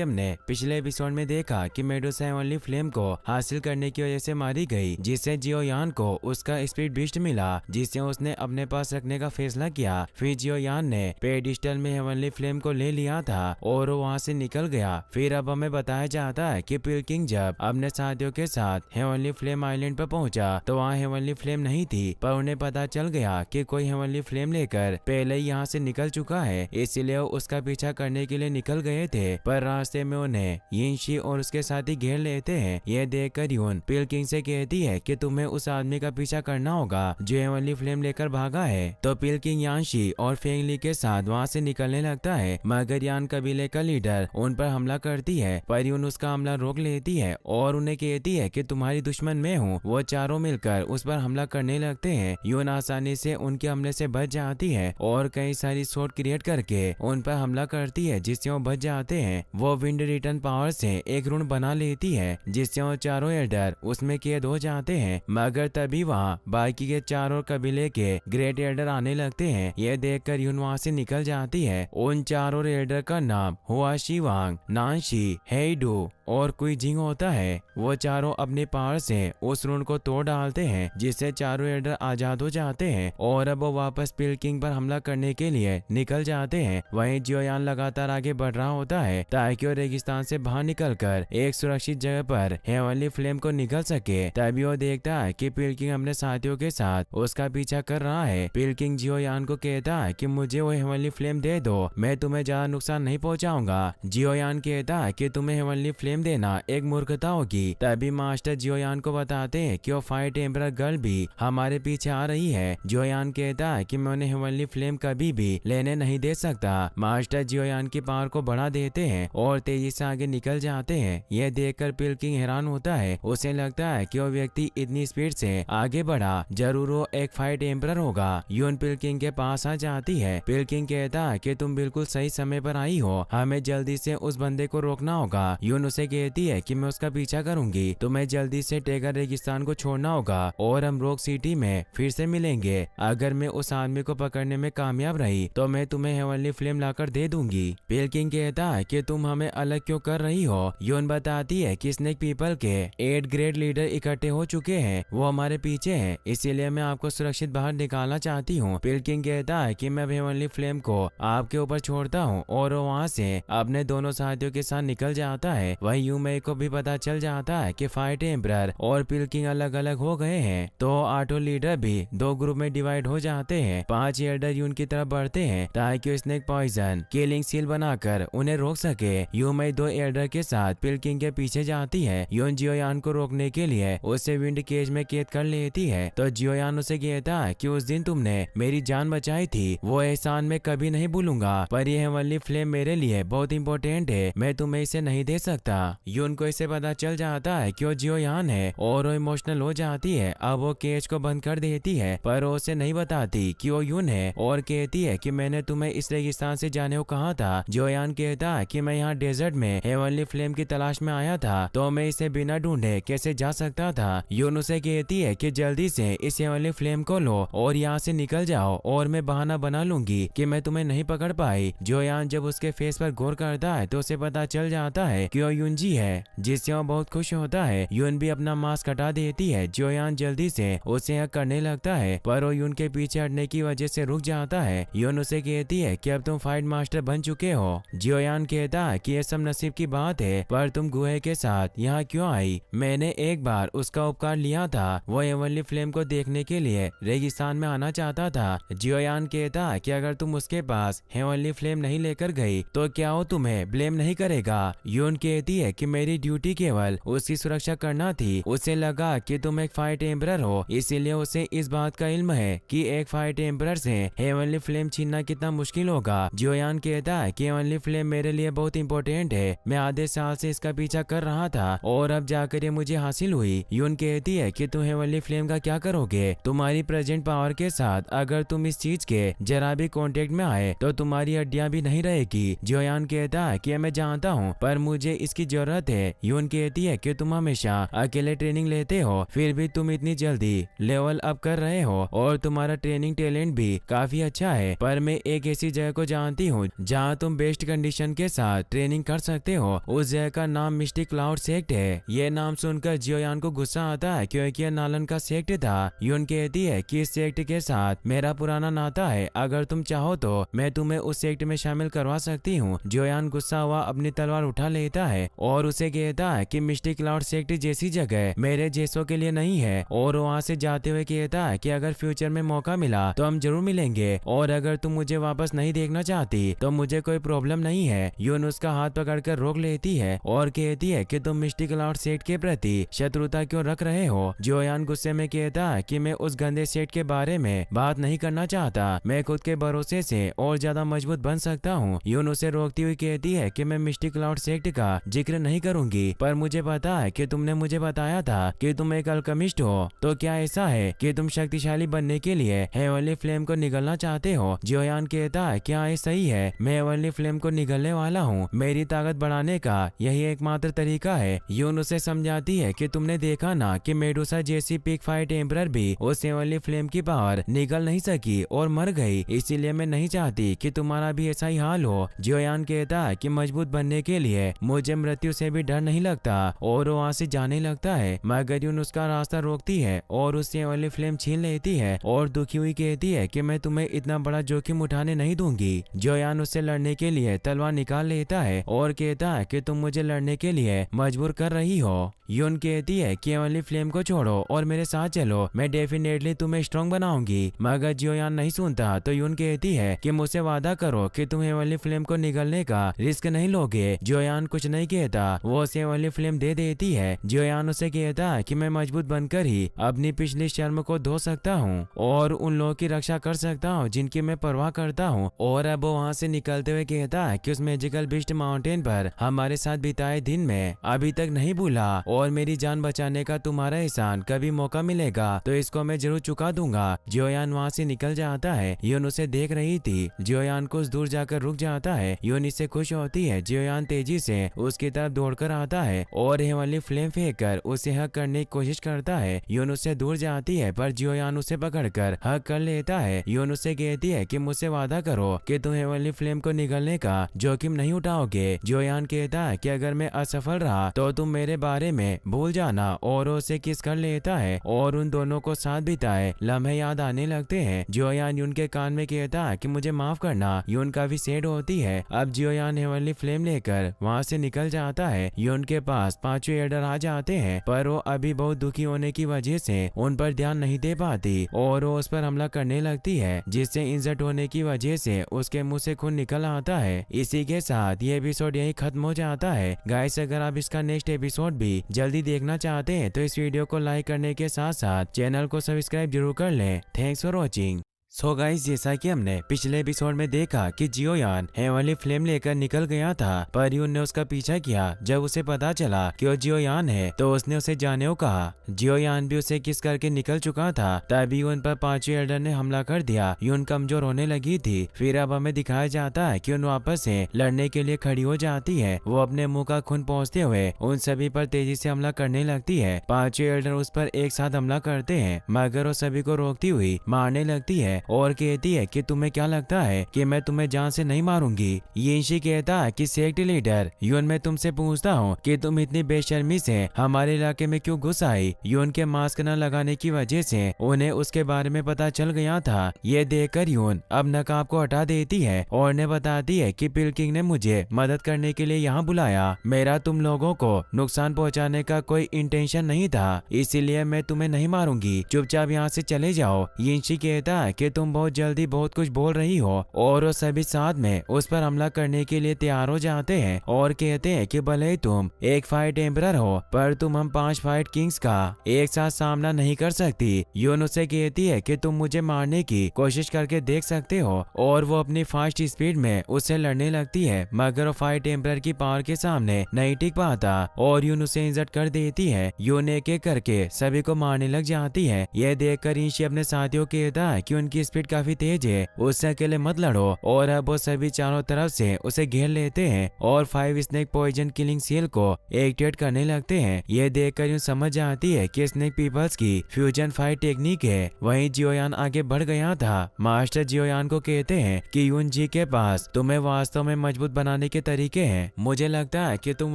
हमने पिछले एपिसोड में देखा कि मेडुसा हेवनली फ्लेम को हासिल करने की वजह से मारी गई, जिससे जियोयान को उसका स्पिरिट बीस्ट मिला, जिसे उसने अपने पास रखने का फैसला किया। फिर जियोयान ने पेडिस्टल में हेवनली फ्लेम को ले लिया था और वो वहाँ से निकल गया। फिर अब हमें बताया जाता है कि पिल्किंग जब अपने साथियों के साथ हेवनली फ्लेम आइलैंड पर पहुंचा तो वहाँ हेवनली फ्लेम नहीं थी, पर उन्हें पता चल गया कि कोई हेवनली फ्लेम लेकर पहले ही यहाँ से निकल चुका है, इसीलिए उसका पीछा करने के लिए निकल गए थे। पर रास्ते में उन्हें यिनशी और उसके साथी घेर लेते हैं। यह देखकर यून पिल्किंग से कहती है कि तुम्हें उस आदमी का पीछा करना होगा जो हेवनली फ्लेम लेकर भागा है। तो पिल्किंग यानशी और फेंगली के साथ वहाँ से निकलने लगता है, मगर यान कबीले का लीडर उन पर हमला करती है, पर यून उसका हमला रोक लेती है और उन्हें कहती है कि तुम्हारी दुश्मन मैं हूँ। वो चारों मिलकर उस पर हमला करने लगते हैं। यून आसानी से उनके हमले से बच जाती है और कई सारी शॉट क्रिएट करके उन पर हमला करती है, जिससे वो बच जाते हैं। वो विंड रिटर्न पावर से एक ऋण बना लेती है, जिससे वो चारों एल्डर उसमें कैद हो जाते हैं। मगर तभी वहाँ बाकी के चारों कबीले के ग्रेट एल्डर आने लगते हैं। यह देखकर यून वहाँ से निकल जाती है। उन चारों एल्डर का नाम हुआ शिवांग, नानशी, हेइडू और कुईजिंग होता है। वो चारों अपने पावर से उस ऋण को तोड़ डालते हैं, जिससे चारों एल्डर आजाद हो जाते हैं और अब वो वापस पिल्किंग पर हमला करने के लिए निकल जाते हैं। वहीं जियोयान लगातार आगे बढ़ रहा होता है ताकि वो रेगिस्तान से बाहर निकलकर एक सुरक्षित जगह पर हेवनली फ्लेम को निकल सके। तभी वो देखता है कि पिलकिंग अपने साथियों के साथ उसका पीछा कर रहा है। पिलकिंग जियोयान को कहता है कि मुझे वो हेवनली फ्लेम दे दो, मैं तुम्हें ज्यादा नुकसान नहीं पहुंचाऊंगा। जियोयान कहता है कि तुम्हें हेवनली फ्लेम देना एक मूर्खता होगी। तभी मास्टर जियोयान को बताते हैं कि वो फायर टेम्परर गर्ल भी हमारे पीछे आ रही है। जियोयान कहता है कि मैं उन्हें हेवनली फ्लेम कभी भी लेने नहीं दे सकता। मास्टर जियोयान की पावर को बढ़ा देते हैं और तेजी से आगे निकल जाते हैं। यह देखकर पिलकिंग हैरान होता है, उसे लगता है कि वो व्यक्ति इतनी स्पीड से आगे बढ़ा, जरूर वो एक फायर एम्परर होगा। यून पिलकिंग के पास आ जाती है। पिलकिंग कहता है कि तुम बिल्कुल सही समय पर आई हो, हमें जल्दी से उस बंदे को रोकना होगा। यून उसे कहती है कि मैं उसका पीछा करूंगी, तुम्हें जल्दी से टेगर रेगिस्तान को छोड़ना होगा और हम रॉक सिटी में फिर से मिलेंगे। अगर मैं उस आदमी को पकड़ने में कामयाब रही तो मैं तुम्हें हेवनली फ्लेम लाकर दे दूंगी। पिलकिंग कहता है कि तुम हमें अलग क्यों कर रही हो। यून बताती है कि स्नेक पीपल के 8 ग्रेट लीडर इकट्ठे हो चुके हैं, वो हमारे पीछे हैं, इसीलिए मैं आपको सुरक्षित बाहर निकालना चाहती हूँ। पिलकिंग कहता है कि मैं हेवनली फ्लेम को आपके ऊपर छोड़ता हूँ और वो वहाँ से अपने दोनों साथियों के साथ निकल जाता है। वही यूमे को भी पता चल जाता है कि फायर टेम्परर और पिलकिंग अलग अलग हो गए हैं, तो 8 लीडर भी 2 ग्रुप में डिवाइड हो जाते हैं। 5 एल्डर यून की तरफ बढ़ते हैं ताकि स्नेक पॉइजन किलिंग सील बनाकर उन्हें रोक सके। यूमे 2 एल्डर के साथ पिलकिंग के पीछे जाती है। यून जियोयान को रोकने के लिए उसे विंड केज में कैद कर लेती है, तो जियोयान उसे कहता है कि उस दिन तुमने मेरी जान बचाई थी, वो एहसान मैं कभी नहीं भूलूंगा, पर यह हेवनली फ्लेम मेरे लिए बहुत इंपॉर्टेंट है, मैं तुम्हें इसे नहीं दे सकता। यून को इसे पता चल जाता है कि वो जियोयान है और वो इमोशनल हो जाती है। अब वो केज को बंद कर देती है, पर वो उसे नहीं बताती कि वो यून है और कहती है कि मैंने तुम्हें इस रेगिस्तान से जाने को कहा था। जियोयान कहता है कि मैं यहाँ डेजर्ट में हेवनली फ्लेम की तलाश में आया था, तो मैं इसे बिना ढूंढे कैसे जा सकता था। यून उसे कहती है कि जल्दी से इस हेवनली फ्लेम को लो और यहाँ से निकल जाओ और मैं बहाना बना लूंगी कि मैं तुम्हें नहीं पकड़ पाई। जियोयान जब उसके फेस पर गौर करता है तो उसे पता चल जाता है कि वो यूनजी है, जिससे वो बहुत खुश होता है। यून भी अपना मास्क हटा देती है। जियोयान जल्दी से उसे हक करने लगता है, पर वो यून के पीछे हटने की वजह से रुक जाता है। यून उसे कहती है कि अब तुम फाइट मास्टर बन चुके हो। जियोयान कहता है कि यह सब नसीब की बात है, पर तुम गुहे के साथ यहाँ क्यों आई? मैंने एक बार उसका उपकार लिया था, वो हेवनली फ्लेम को देखने के लिए रेगिस्तान में आना चाहता था। जियोयान कहता है कि अगर तुम उसके पास हेवनली फ्लेम नहीं लेकर गई तो क्या वो तुम्हें ब्लेम नहीं करेगा? यून कहती है कि मेरी ड्यूटी केवल उसकी सुरक्षा करना थी, उसे लगा कि तुम एक फायर टेम्परर हो, इसीलिए उसे इस बात का इल्म है कि एक फायर टेम्परर से हेवनली फ्लेम छीनना कितना मुश्किल होगा। जियोयान कहता है कि हेवनली फ्लेम मेरे लिए बहुत इंपॉर्टेंट है, मैं आधे साल से इसका पीछा कर रहा था और अब जाकर ये मुझे हासिल हुई। यून कहती है कि तुम हेवनली फ्लेम का क्या करोगे? तुम्हारी प्रेजेंट पावर के साथ अगर तुम इस चीज के जरा भी कांटेक्ट में आए तो तुम्हारी हड्डियां भी नहीं रहेगी। जियोयान कहता है कि मैं जानता हूँ, पर मुझे इसकी जरूरत है। यून कहती है कि तुम हमेशा अकेले ट्रेनिंग लेते हो, फिर भी तुम इतनी जल्दी लेवल अप कर रहे हो और तुम्हारा ट्रेनिंग टैलेंट भी काफी अच्छा है, पर मैं एक ऐसी जगह को जानती हूँ जहाँ तुम बेस्ट कंडीशन के साथ ट्रेनिंग कर सकते हो। उस जगह का नाम मिस्टिक क्लाउड सेक्ट है। ये नाम सुनकर जियोयान को गुस्सा आता है क्योंकि यह नालन का सेक्ट था। यून कहती है कि इस सेक्ट के साथ मेरा पुराना नाता है, अगर तुम चाहो तो मैं तुम्हें उस सेक्ट में शामिल करवा सकती हूँ। जियोयान गुस्सा हुआ अपनी तलवार उठा लेता है और उसे कहता है कि मिस्टिक क्लाउड सेक्ट जैसी जगह मेरे जैसों के लिए नहीं है, और वहाँ से जाते हुए कहता है कि अगर फ्यूचर में मौका मिला तो हम जरूर मिलेंगे, और अगर तुम मुझे वापस नहीं देखना चाहती तो मुझे कोई प्रॉब्लम नहीं है। यून उसका हाथ पकड़कर रोक लेती है और कहती है कि तुम मिस्टिक क्लाउड सेक्ट के प्रति शत्रुता क्यों रख रहे हो? जियोयान गुस्से में कहता है कि मैं उस गंदे सेक्ट के बारे में बात नहीं करना चाहता, मैं खुद के भरोसे से और ज्यादा मजबूत बन सकता हूँ। यून उसे रोकती हुई कहती है कि मैं मिस्टिक क्लाउड सेक्ट का जिक्र नहीं करूंगी, पर मुझे पता है कि तुमने मुझे बताया था कि तुम एक अल्केमिस्ट हो, तो क्या ऐसा है कि तुम शक्तिशाली बनने के लिए हेवनली फ्लेम को निगलना चाहते हो? जियोयान कहता है क्या ये सही है? मैं हेवनली फ्लेम को निगलने वाला हूँ, मेरी ताकत बढ़ाने का यही एकमात्र तरीका है। यून उसे समझाती है कि तुमने देखा ना कि मेडुसा जैसी पिग फायर टेम्परर भी उस हेवनली फ्लेम की पावर निगल नहीं सकी और मर गई, इसीलिए मैं नहीं चाहती कि तुम्हारा भी ऐसा ही हाल हो। जियोयान कहता है कि मजबूत बनने के लिए मुझे मृत्यु से भी डर नहीं लगता, और वो वहाँ से जाने लगता है, मगर यून उसका रास्ता रोकती है और उससे हेवनली फ्लेम छीन लेती है और दुखी हुई कहती है कि मैं तुम्हें इतना बड़ा जोखिम उठाने नहीं दूंगी। जियोयान उससे लड़ने के लिए तलवार तलवार निकाल लेता है और कहता है कि तुम मुझे लड़ने के लिए मजबूर कर रही हो। यून कहती है कि हेवनली फ्लेम को छोड़ो और मेरे साथ चलो, मैं डेफिनेटली तुम्हें स्ट्रॉन्ग बनाऊंगी। मगर जियोयान नहीं सुनता तो यून कहती है कि मुझसे वादा करो कि तुम हेवनली फ्लेम को निगलने का रिस्क नहीं लोगे। जियोयान कुछ नहीं कहता, वो उसे हेवनली फ्लेम दे देती है। जियोयान उसे कहता है कि मैं मजबूत बनकर ही अपनी पिछली शर्म को धो सकता हूँ और उन लोगों की रक्षा कर सकता हूँ जिनकी मैं परवाह करता हूँ। और अब वो वहाँ से निकलते हुए कहता है कि उस मैजिकल बीस्ट माउंटेन पर हमारे साथ बिताए दिन में अभी तक नहीं भूला और मेरी जान बचाने का तुम्हारा एहसान कभी मौका मिलेगा तो इसको मैं जरूर चुका दूंगा। जियोयान वहाँ से निकल जाता है। यून उसे देख रही थी। जियोयान कुछ दूर जाकर रुक जाता है। यून इससे खुश होती है। जियोयान तेजी से उसकी तरफ दौड़कर आता है और हेवनली फ्लेम फेंककर उसे हक करने की कोशिश करता है। यून उससे दूर जाती है पर जियोयान उसे पकड़कर हक कर लेता है। यून उससे कहती है कि मुझसे वादा करो कि तुम हेवनली फ्लेम को निगलने का जोखिम नहीं उठाओगे। जियोयान कहता है कि अगर मैं असफल रहा तो तुम मेरे बारे में भूल जाना और उसे किस कर लेता है और उन दोनों को साथ बिताए लम्हे याद आने लगते हैं। जियोयान यून के कान में कहता है कि मुझे माफ करना। यून काफी सैड होती है। अब जियोयान हेवनली फ्लेम लेकर वहाँ से निकल जाता है। यून के पास पांचों एल्डर आ जाते हैं पर वो अभी बहुत दुखी होने की वजह से उन पर ध्यान नहीं दे पाती और वो उस पर हमला करने लगती है, जिससे इंजर्ड होने की वजह से उसके मुंह से खून निकल आता है। इसी के साथ ये एपिसोड यही खत्म हो जाता है। गाइस, अगर आप इसका नेक्स्ट एपिसोड भी जल्दी देखना चाहते हैं तो इस वीडियो को लाइक करने के साथ साथ चैनल को सब्सक्राइब जरूर कर लें। Thanks for watching. So guys, जैसा कि हमने पिछले एपिसोड में देखा कि जियोयान हेवनली फ्लेम लेकर निकल गया था पर यून ने उसका पीछा किया। जब उसे पता चला कि वो जियोयान है तो उसने उसे जाने को कहा। जियोयान भी उसे किस करके निकल चुका था। तभी यून पर पांचों एल्डर ने हमला कर दिया। यून कमजोर होने लगी थी। फिर अब हमें दिखाया जाता है कि यून वापस से लड़ने के लिए खड़ी हो जाती है। वो अपने मुंह का खून पहुँचते हुए उन सभी पर तेजी से हमला करने लगती है। पांचों एल्डर उस पर एक साथ हमला करते हैं मगर वो सभी को रोकती हुई मारने लगती है और कहती है कि तुम्हें क्या लगता है कि मैं तुम्हें जान से नहीं मारूंगी। यिनशी कहता है कि सेक्ट लीडर यून, मैं तुमसे पूछता हूँ कि तुम इतनी बेशर्मी से हमारे इलाके में क्यों घुस आई। यून के मास्क न लगाने की वजह से उन्हें उसके बारे में पता चल गया था। ये देखकर यून अब नकाब को हटा देती है और ने बताती है कि पिल किंग ने मुझे मदद करने के लिए यहाँ बुलाया। मेरा तुम लोगों को नुकसान पहुँचाने का कोई इंटेंशन नहीं था, इसीलिए मैं तुम्हें नहीं मारूंगी। चुपचाप यहाँ से चले जाओ। यिनशी कहता है कि तुम बहुत जल्दी बहुत कुछ बोल रही हो और वो सभी साथ में उस पर हमला करने के लिए तैयार हो जाते हैं और कहते हैं कि भले ही तुम एक फाइट एम्परर हो पर तुम हम 5 फाइट किंग्स का एक साथ सामना नहीं कर सकती। यून उससे कहती है कि तुम मुझे मारने की कोशिश करके देख सकते हो और वो अपनी फास्ट स्पीड में उससे लड़ने लगती है मगर वो फाइट एम्परर की पावर के सामने नहीं टिक पाता और यून उसे इंजर्ड कर देती है। यून एक एक करके सभी को मारने लग जाती है। यह देखकर यिनशी अपने साथियों को कहता है कि उनकी स्पीड काफी तेज है, उससे अकेले मत लड़ो। और अब वो सभी चारों तरफ से उसे घेर लेते हैं और 5 स्नेक पॉइजन किलिंग सील को एक्टिवेट करने लगते हैं। ये देखकर यूं समझ जाती है कि स्नेक पीपल्स की फ्यूजन फाइट टेक्निक है। वहीं जियोयान आगे बढ़ गया था। मास्टर जियोयान को कहते हैं कि यून जी के पास तुम्हें वास्तव में मजबूत बनाने के तरीके हैं। मुझे लगता है कि तुम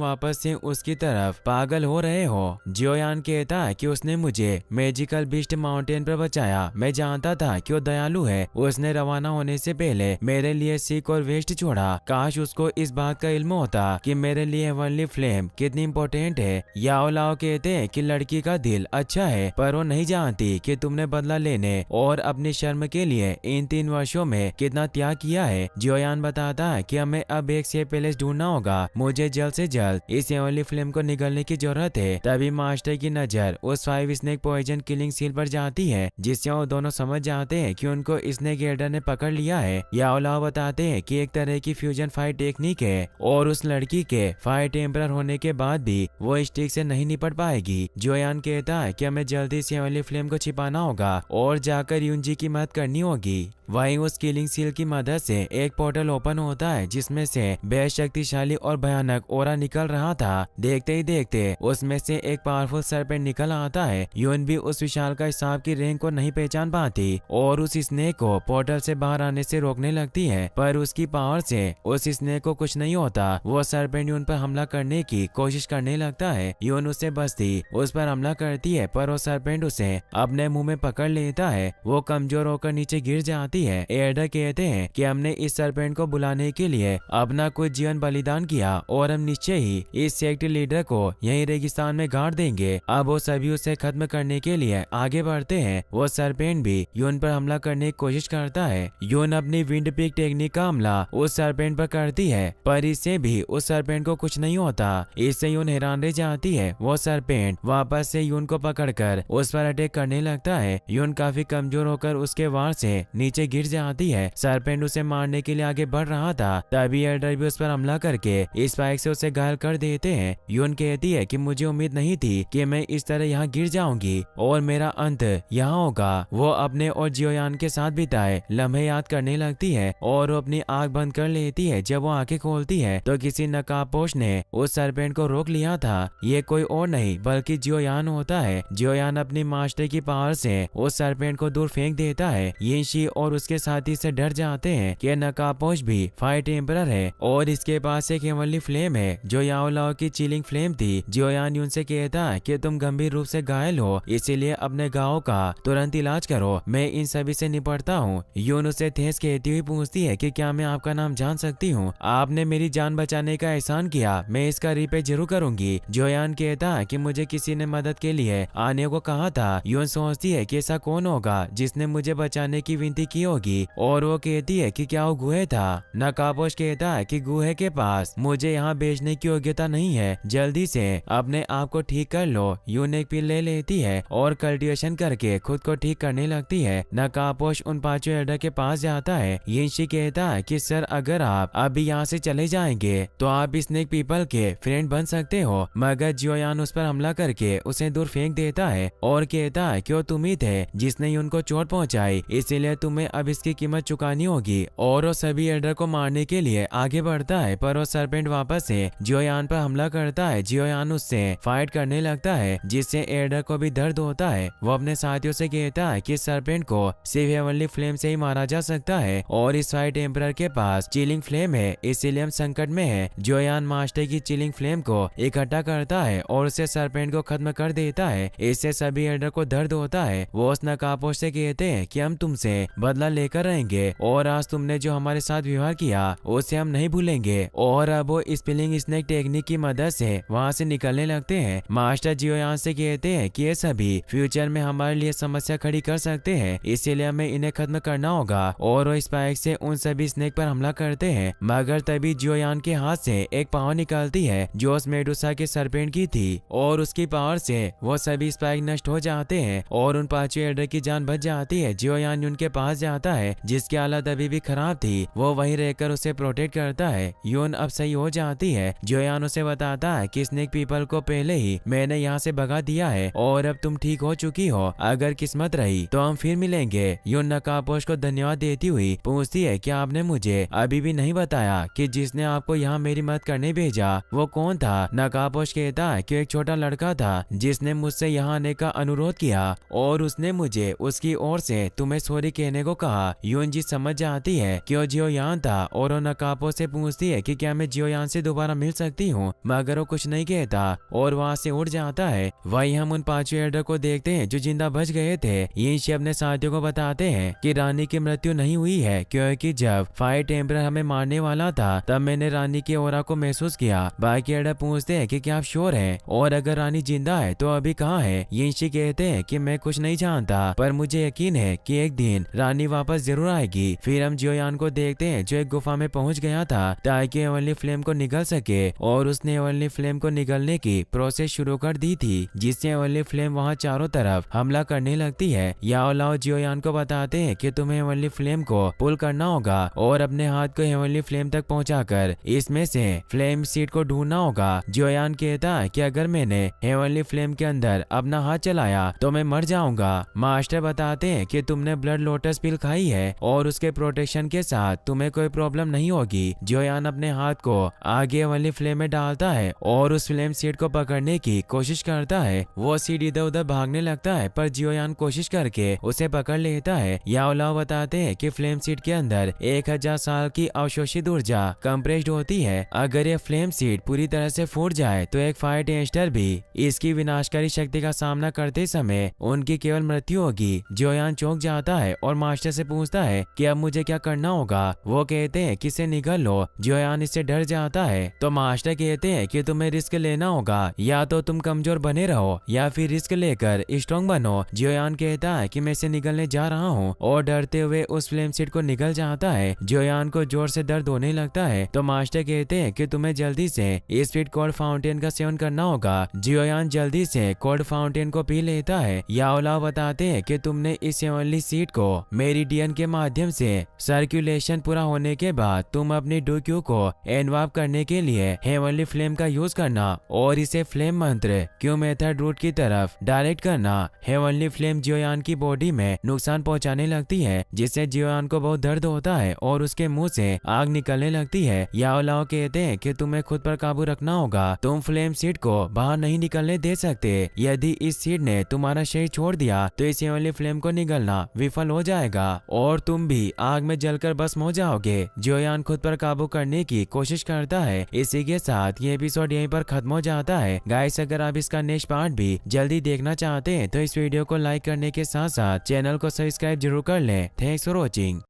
वापस से उसकी तरफ पागल हो रहे हो। जियोयान कहता है कि उसने मुझे मैजिकल बीस्ट माउंटेन पर बचाया। मैं जानता था कि वो दयालु है। उसने रवाना होने से पहले मेरे लिए सीख और वेस्ट छोड़ा। काश उसको इस बात का इल्म होता कि मेरे लिए हेवनली फ्लेम कितनी इम्पोर्टेंट है। याओ लाओ कहते हैं कि लड़की का दिल अच्छा है पर वो नहीं जानती कि तुमने बदला लेने और अपनी शर्म के लिए इन 3 वर्षों में कितना त्याग किया है। जियोयान बताता है कि हमें अब एक सेफ पैलेस ढूंढना होगा। मुझे जल्द से जल्द इस हेवनली फ्लेम को निगलने की जरूरत है। तभी मास्टर की नजर उस 5 स्नेक पॉइजन किलिंग सील पर जाती है, जिससे वो दोनों समझ जाते हैं कि उनको स्नेक एल्डर ने पकड़ लिया है। याओ लाओ बताते हैं कि एक तरह की फ्यूजन फाइट टेक्निक है और उस लड़की के फाइट एम्परर होने के बाद भी वो स्टिक से नहीं निपट पाएगी। जियोयान कहता है कि हमें जल्दी से हेवनली फ्लेम को छिपाना होगा और जाकर यूनजी की मदद करनी होगी। वहीं उस किलिंग सील की मदद से एक पोर्टल ओपन होता है जिसमें से बेहद शक्तिशाली और भयानक ओरा निकल रहा था। देखते ही देखते उसमें से एक पावरफुल सरपेंट निकल आता है। यून भी उस विशाल का सांप की रेंग को नहीं पहचान पाती और उस स्नेक को पोर्टल से बाहर आने से रोकने लगती है, पर उसकी पावर से उस स्नेक को कुछ नहीं होता। वो सरपेंट यून पर हमला करने की कोशिश करने लगता है। यून उससे बचती उस पर हमला करती है, पर वो सरपेंट उसे अपने मुंह में पकड़ लेता है। वो कमजोर होकर नीचे गिर जाती है। एडर कहते हैं कि हमने इस सरपेंट को बुलाने के लिए अपना कुछ जीवन बलिदान किया और हम निश्चय ही इस सेक्ट लीडर को यही रेगिस्तान में गाड़ देंगे। अब वो सभी उसे खत्म करने के लिए आगे बढ़ते हैं। वो सरपेंट भी यून पर हमला करने की कोशिश करता है। यून अपनी विंड पिक टेक्निक का हमला उस सरपेंट पर करती है, पर इससे भी उस सरपेंट को कुछ नहीं होता। इससे यून हैरान रह जाती है। वो सरपेंट वापस से यून को पकड़कर उस पर अटैक करने लगता है। यून काफी कमजोर होकर उसके वार से नीचे गिर जाती है। सरपेंट उसे मारने के लिए आगे बढ़ रहा था, तभी एल्डर भी उस पर हमला करके स्पाइक से उसे घायल कर देते हैं। यून कहती है कि मुझे उम्मीद नहीं थी कि मैं इस तरह यहाँ गिर जाऊंगी और मेरा अंत यहाँ होगा। वो अपने और जियोयान के साथ बिताए लम्हे याद करने लगती है और वो अपनी आंख बंद कर लेती है। जब वो आंखें खोलती है तो किसी नकाबपोश ने उस सरपेंट को रोक लिया था। ये कोई और नहीं बल्कि जियोयान होता है। जियोयान अपनी मास्टर की पावर से उस सरपेंट को दूर फेंक देता है। यिनशी और उसके साथी से डर जाते हैं कि नकाबपोश भी फाइट एम्परर है और इसके पास एक हेवनली फ्लेम है जो याओ लाओ की चिलिंग फ्लेम थी। जियोयान यून से कहता है कि तुम गंभीर रूप से घायल हो, इसीलिए अपने घावों का तुरंत इलाज करो, मैं इन सभी से निपटता हूँ। यून उसे ठेस कहती हुई पूछती है कि क्या मैं आपका नाम जान सकती हूँ? आपने मेरी जान बचाने का एहसान किया, मैं इसका रीपे जरूर करूंगी। जियोयान कहता है कि मुझे किसी ने मदद के लिए आने को कहा था। यून सोचती है कि ऐसा कौन होगा जिसने मुझे बचाने की विनती की होगी और वो कहती है कि क्या वो गुहे था? नकाबपोश कहता है कि गुहे के पास मुझे यहाँ बेचने की योग्यता नहीं है, जल्दी से अपने आप को ठीक कर लो। यून एक पिल ले लेती है और कल्टिवेशन करके खुद को ठीक करने लगती है। नकाबपोश उन पांचों एल्डर के पास जाता है। यिनशी कहता है कि सर अगर आप अभी यहाँ से चले जाएंगे तो आप स्नेक पीपल के फ्रेंड बन सकते हो, मगर जियोयान उस पर हमला करके उसे दूर फेंक देता है और कहता है कि वो तुम ही थे जिसने उनको चोट पहुंचाई, इसीलिए तुम्हें अब इसकी कीमत चुकानी होगी। और वो सभी एल्डर को मारने के लिए आगे बढ़ता है, पर वो सरपेंट वापस से जियोयान पर हमला करता है। जियोयान उससे फाइट करने लगता है जिससे एल्डर को भी दर्द होता है। वो अपने साथियों से कहता है कि सरपेंट को सिर्फ हेवनली फ्लेम से ही मारा जा सकता है और इस फाइट एम्परर के पास चिलिंग फ्लेम है, इसीलिए हम संकट में है। जियोयान मास्टर की चिलिंग फ्लेम को इकट्ठा करता है और उसे सरपेंट को खत्म कर देता है। इससे सभी एल्डर को दर्द होता है। वो उस नकाबपोश से कहते हैं कि हम तुमसे बदला लेकर रहेंगे और आज तुमने जो हमारे साथ व्यवहार किया उसे हम नहीं भूलेंगे। और अब वो स्पिलिंग स्नेक टेक्निक की मदद से वहाँ से निकलने लगते हैं। मास्टर जियोयान से कहते हैं कि ये सभी फ्यूचर में हमारे लिए समस्या खड़ी कर सकते हैं, इसीलिए हमें इन्हें खत्म करना होगा। और वो स्पाइक से उन सभी स्नेक पर हमला करते हैं, मगर तभी जियोयान के हाथ से एक पावर निकलती है जो उस मेडुसा के सरपेंट की थी और उसकी पावर से वो सभी स्पाइक नष्ट हो जाते हैं और उन पांचों एल्डर की जान बच जाती है। जियोयान उनके पास जाता है जिसकी हालत अभी भी खराब थी। वो वहीं रहकर उसे प्रोटेक्ट करता है। यून अब सही हो जाती है। जियोयान उसे बताता है कि स्नेक पीपल को पहले ही मैंने यहाँ से भगा दिया है और अब तुम ठीक हो चुकी हो, अगर किस्मत रही तो हम फिर मिलेंगे। यून नकाबपोश को धन्यवाद देती हुई पूछती है कि आपने मुझे अभी भी नहीं बताया कि जिसने आपको यहाँ मेरी मदद करने भेजा वो कौन था? नकाबपोश कहता है कि एक छोटा लड़का था जिसने मुझसे यहाँ आने का अनुरोध किया और उसने मुझे उसकी ओर से तुम्हें सॉरी कहने को कहा। यून जी समझ जाती है कि वो जियोयान था और वो नकाबपोश से पूछती है कि क्या मैं जियोयान से दोबारा मिल सकती हूँ, मगर वो कुछ नहीं कहता और वहाँ से उड़ जाता है। वही हम उन पांचों एल्डर को देखते हैं जो जिंदा बच गए थे। यिनशी अपने साथियों को बताते हैं कि रानी की मृत्यु नहीं हुई है, क्योंकि जब फाइट एम्परर हमें मारने वाला था तब मैंने रानी के ऑरा को महसूस किया। बाकी एल्डर पूछते हैं कि क्या आप श्योर हैं और अगर रानी जिंदा है तो अभी कहाँ है? यिनशी कहते हैं कि मैं कुछ नहीं जानता, पर मुझे यकीन है कि एक दिन रानी वापस जरूर आएगी। फिर हम जियोयान को देखते हैं जो एक गुफा में पहुंच गया था ताकि हेवनली फ्लेम को निगल सके और उसने हेवनली फ्लेम को निगलने की प्रोसेस शुरू कर दी थी, जिससे हेवनली फ्लेम वहां चारों तरफ हमला करने लगती है। याओ लाओ जियोयान को बताते हैं कि तुम्हें हेवनली फ्लेम को पुल करना होगा और अपने हाथ को हेवनली फ्लेम तक पहुंचाकर इसमें से फ्लेम सीड को ढूंढना होगा। जियोयान कहता है कि अगर मैंने हेवनली फ्लेम के अंदर अपना हाथ चलाया तो मैं मर जाऊंगा। मास्टर बताते हैं कि तुमने ब्लड लोटस पिल खाई है और उसके प्रोटेक्शन के साथ तुम्हें कोई प्रॉब्लम नहीं होगी। जियोयान अपने हाथ को आगे वाली फ्लेम में डालता है और उस फ्लेम सीड को पकड़ने की कोशिश करता है। वो सीड इधर उधर भागने लगता है, पर जियोयान कोशिश करके उसे पकड़ लेता कहता है याओलाओ बताते हैं कि फ्लेम सीड के अंदर 1000 साल की अवशोषित ऊर्जा कंप्रेस्ड होती है। अगर ये फ्लेम सीड पूरी तरह से फूट जाए तो एक फायर टेस्टर भी इसकी विनाशकारी शक्ति का सामना करते समय उनकी केवल मृत्यु होगी। जियोयान चौंक जाता है और मास्टर से पूछता है कि अब मुझे क्या करना होगा। वो कहते हैं कि इसे निगल लो। जियोयान इससे डर जाता है तो मास्टर कहते हैं कि तुम्हें रिस्क लेना होगा, या तो तुम कमजोर बने रहो या फिर रिस्क लेकर स्ट्रॉन्ग बनो। जियोयान कहता है कि मैं इसे निगलने जा रहा हूँ और डरते हुए उस फ्लेम सीड को निगल जाता है। जियोयान को जोर से दर्द होने लगता है तो मास्टर कहते हैं कि तुम्हें जल्दी से स्पीड कोल्ड फाउंटेन का सेवन करना होगा। जियोयान जल्दी से कोल्ड फाउंटेन को पी लेता है। याओलाओ बताते हैं कि तुमने इस हेवनली सीड को मेरिडियन के माध्यम से सर्कुलेशन पूरा होने के बाद तुम अपनी डुक्यू को एनवाप करने के लिए हेवनली फ्लेम का यूज करना और इसे फ्लेम मंत्र क्यू मेथड रूट की तरफ डायरेक्ट करना। हेवनली फ्लेम जियोयान की बॉडी में नुकसान पहुंचाने लगती है, जिससे जियोयान को बहुत दर्द होता है और उसके मुंह से आग निकलने लगती है। याओलाओ कहते हैं कि तुम्हें खुद पर काबू रखना होगा, तुम फ्लेम सीड को बाहर नहीं निकलने दे सकते। यदि इस सीड ने तुम्हारा शरीर छोड़ दिया तो इस हेवनली फ्लेम को निगलना विफल हो जाएगा और तुम भी आग में जलकर भस्म हो जाओगे। जियोयान खुद पर काबू करने की कोशिश करता है। इसी के साथ ये एपिसोड यहीं पर खत्म हो जाता है। गाइस, अगर आप इसका नेक्स्ट पार्ट भी जल्दी देखना चाहते हैं तो इस वीडियो को लाइक करने के साथ साथ चैनल को सब्सक्राइब जरूर कर लें। Thanks for watching.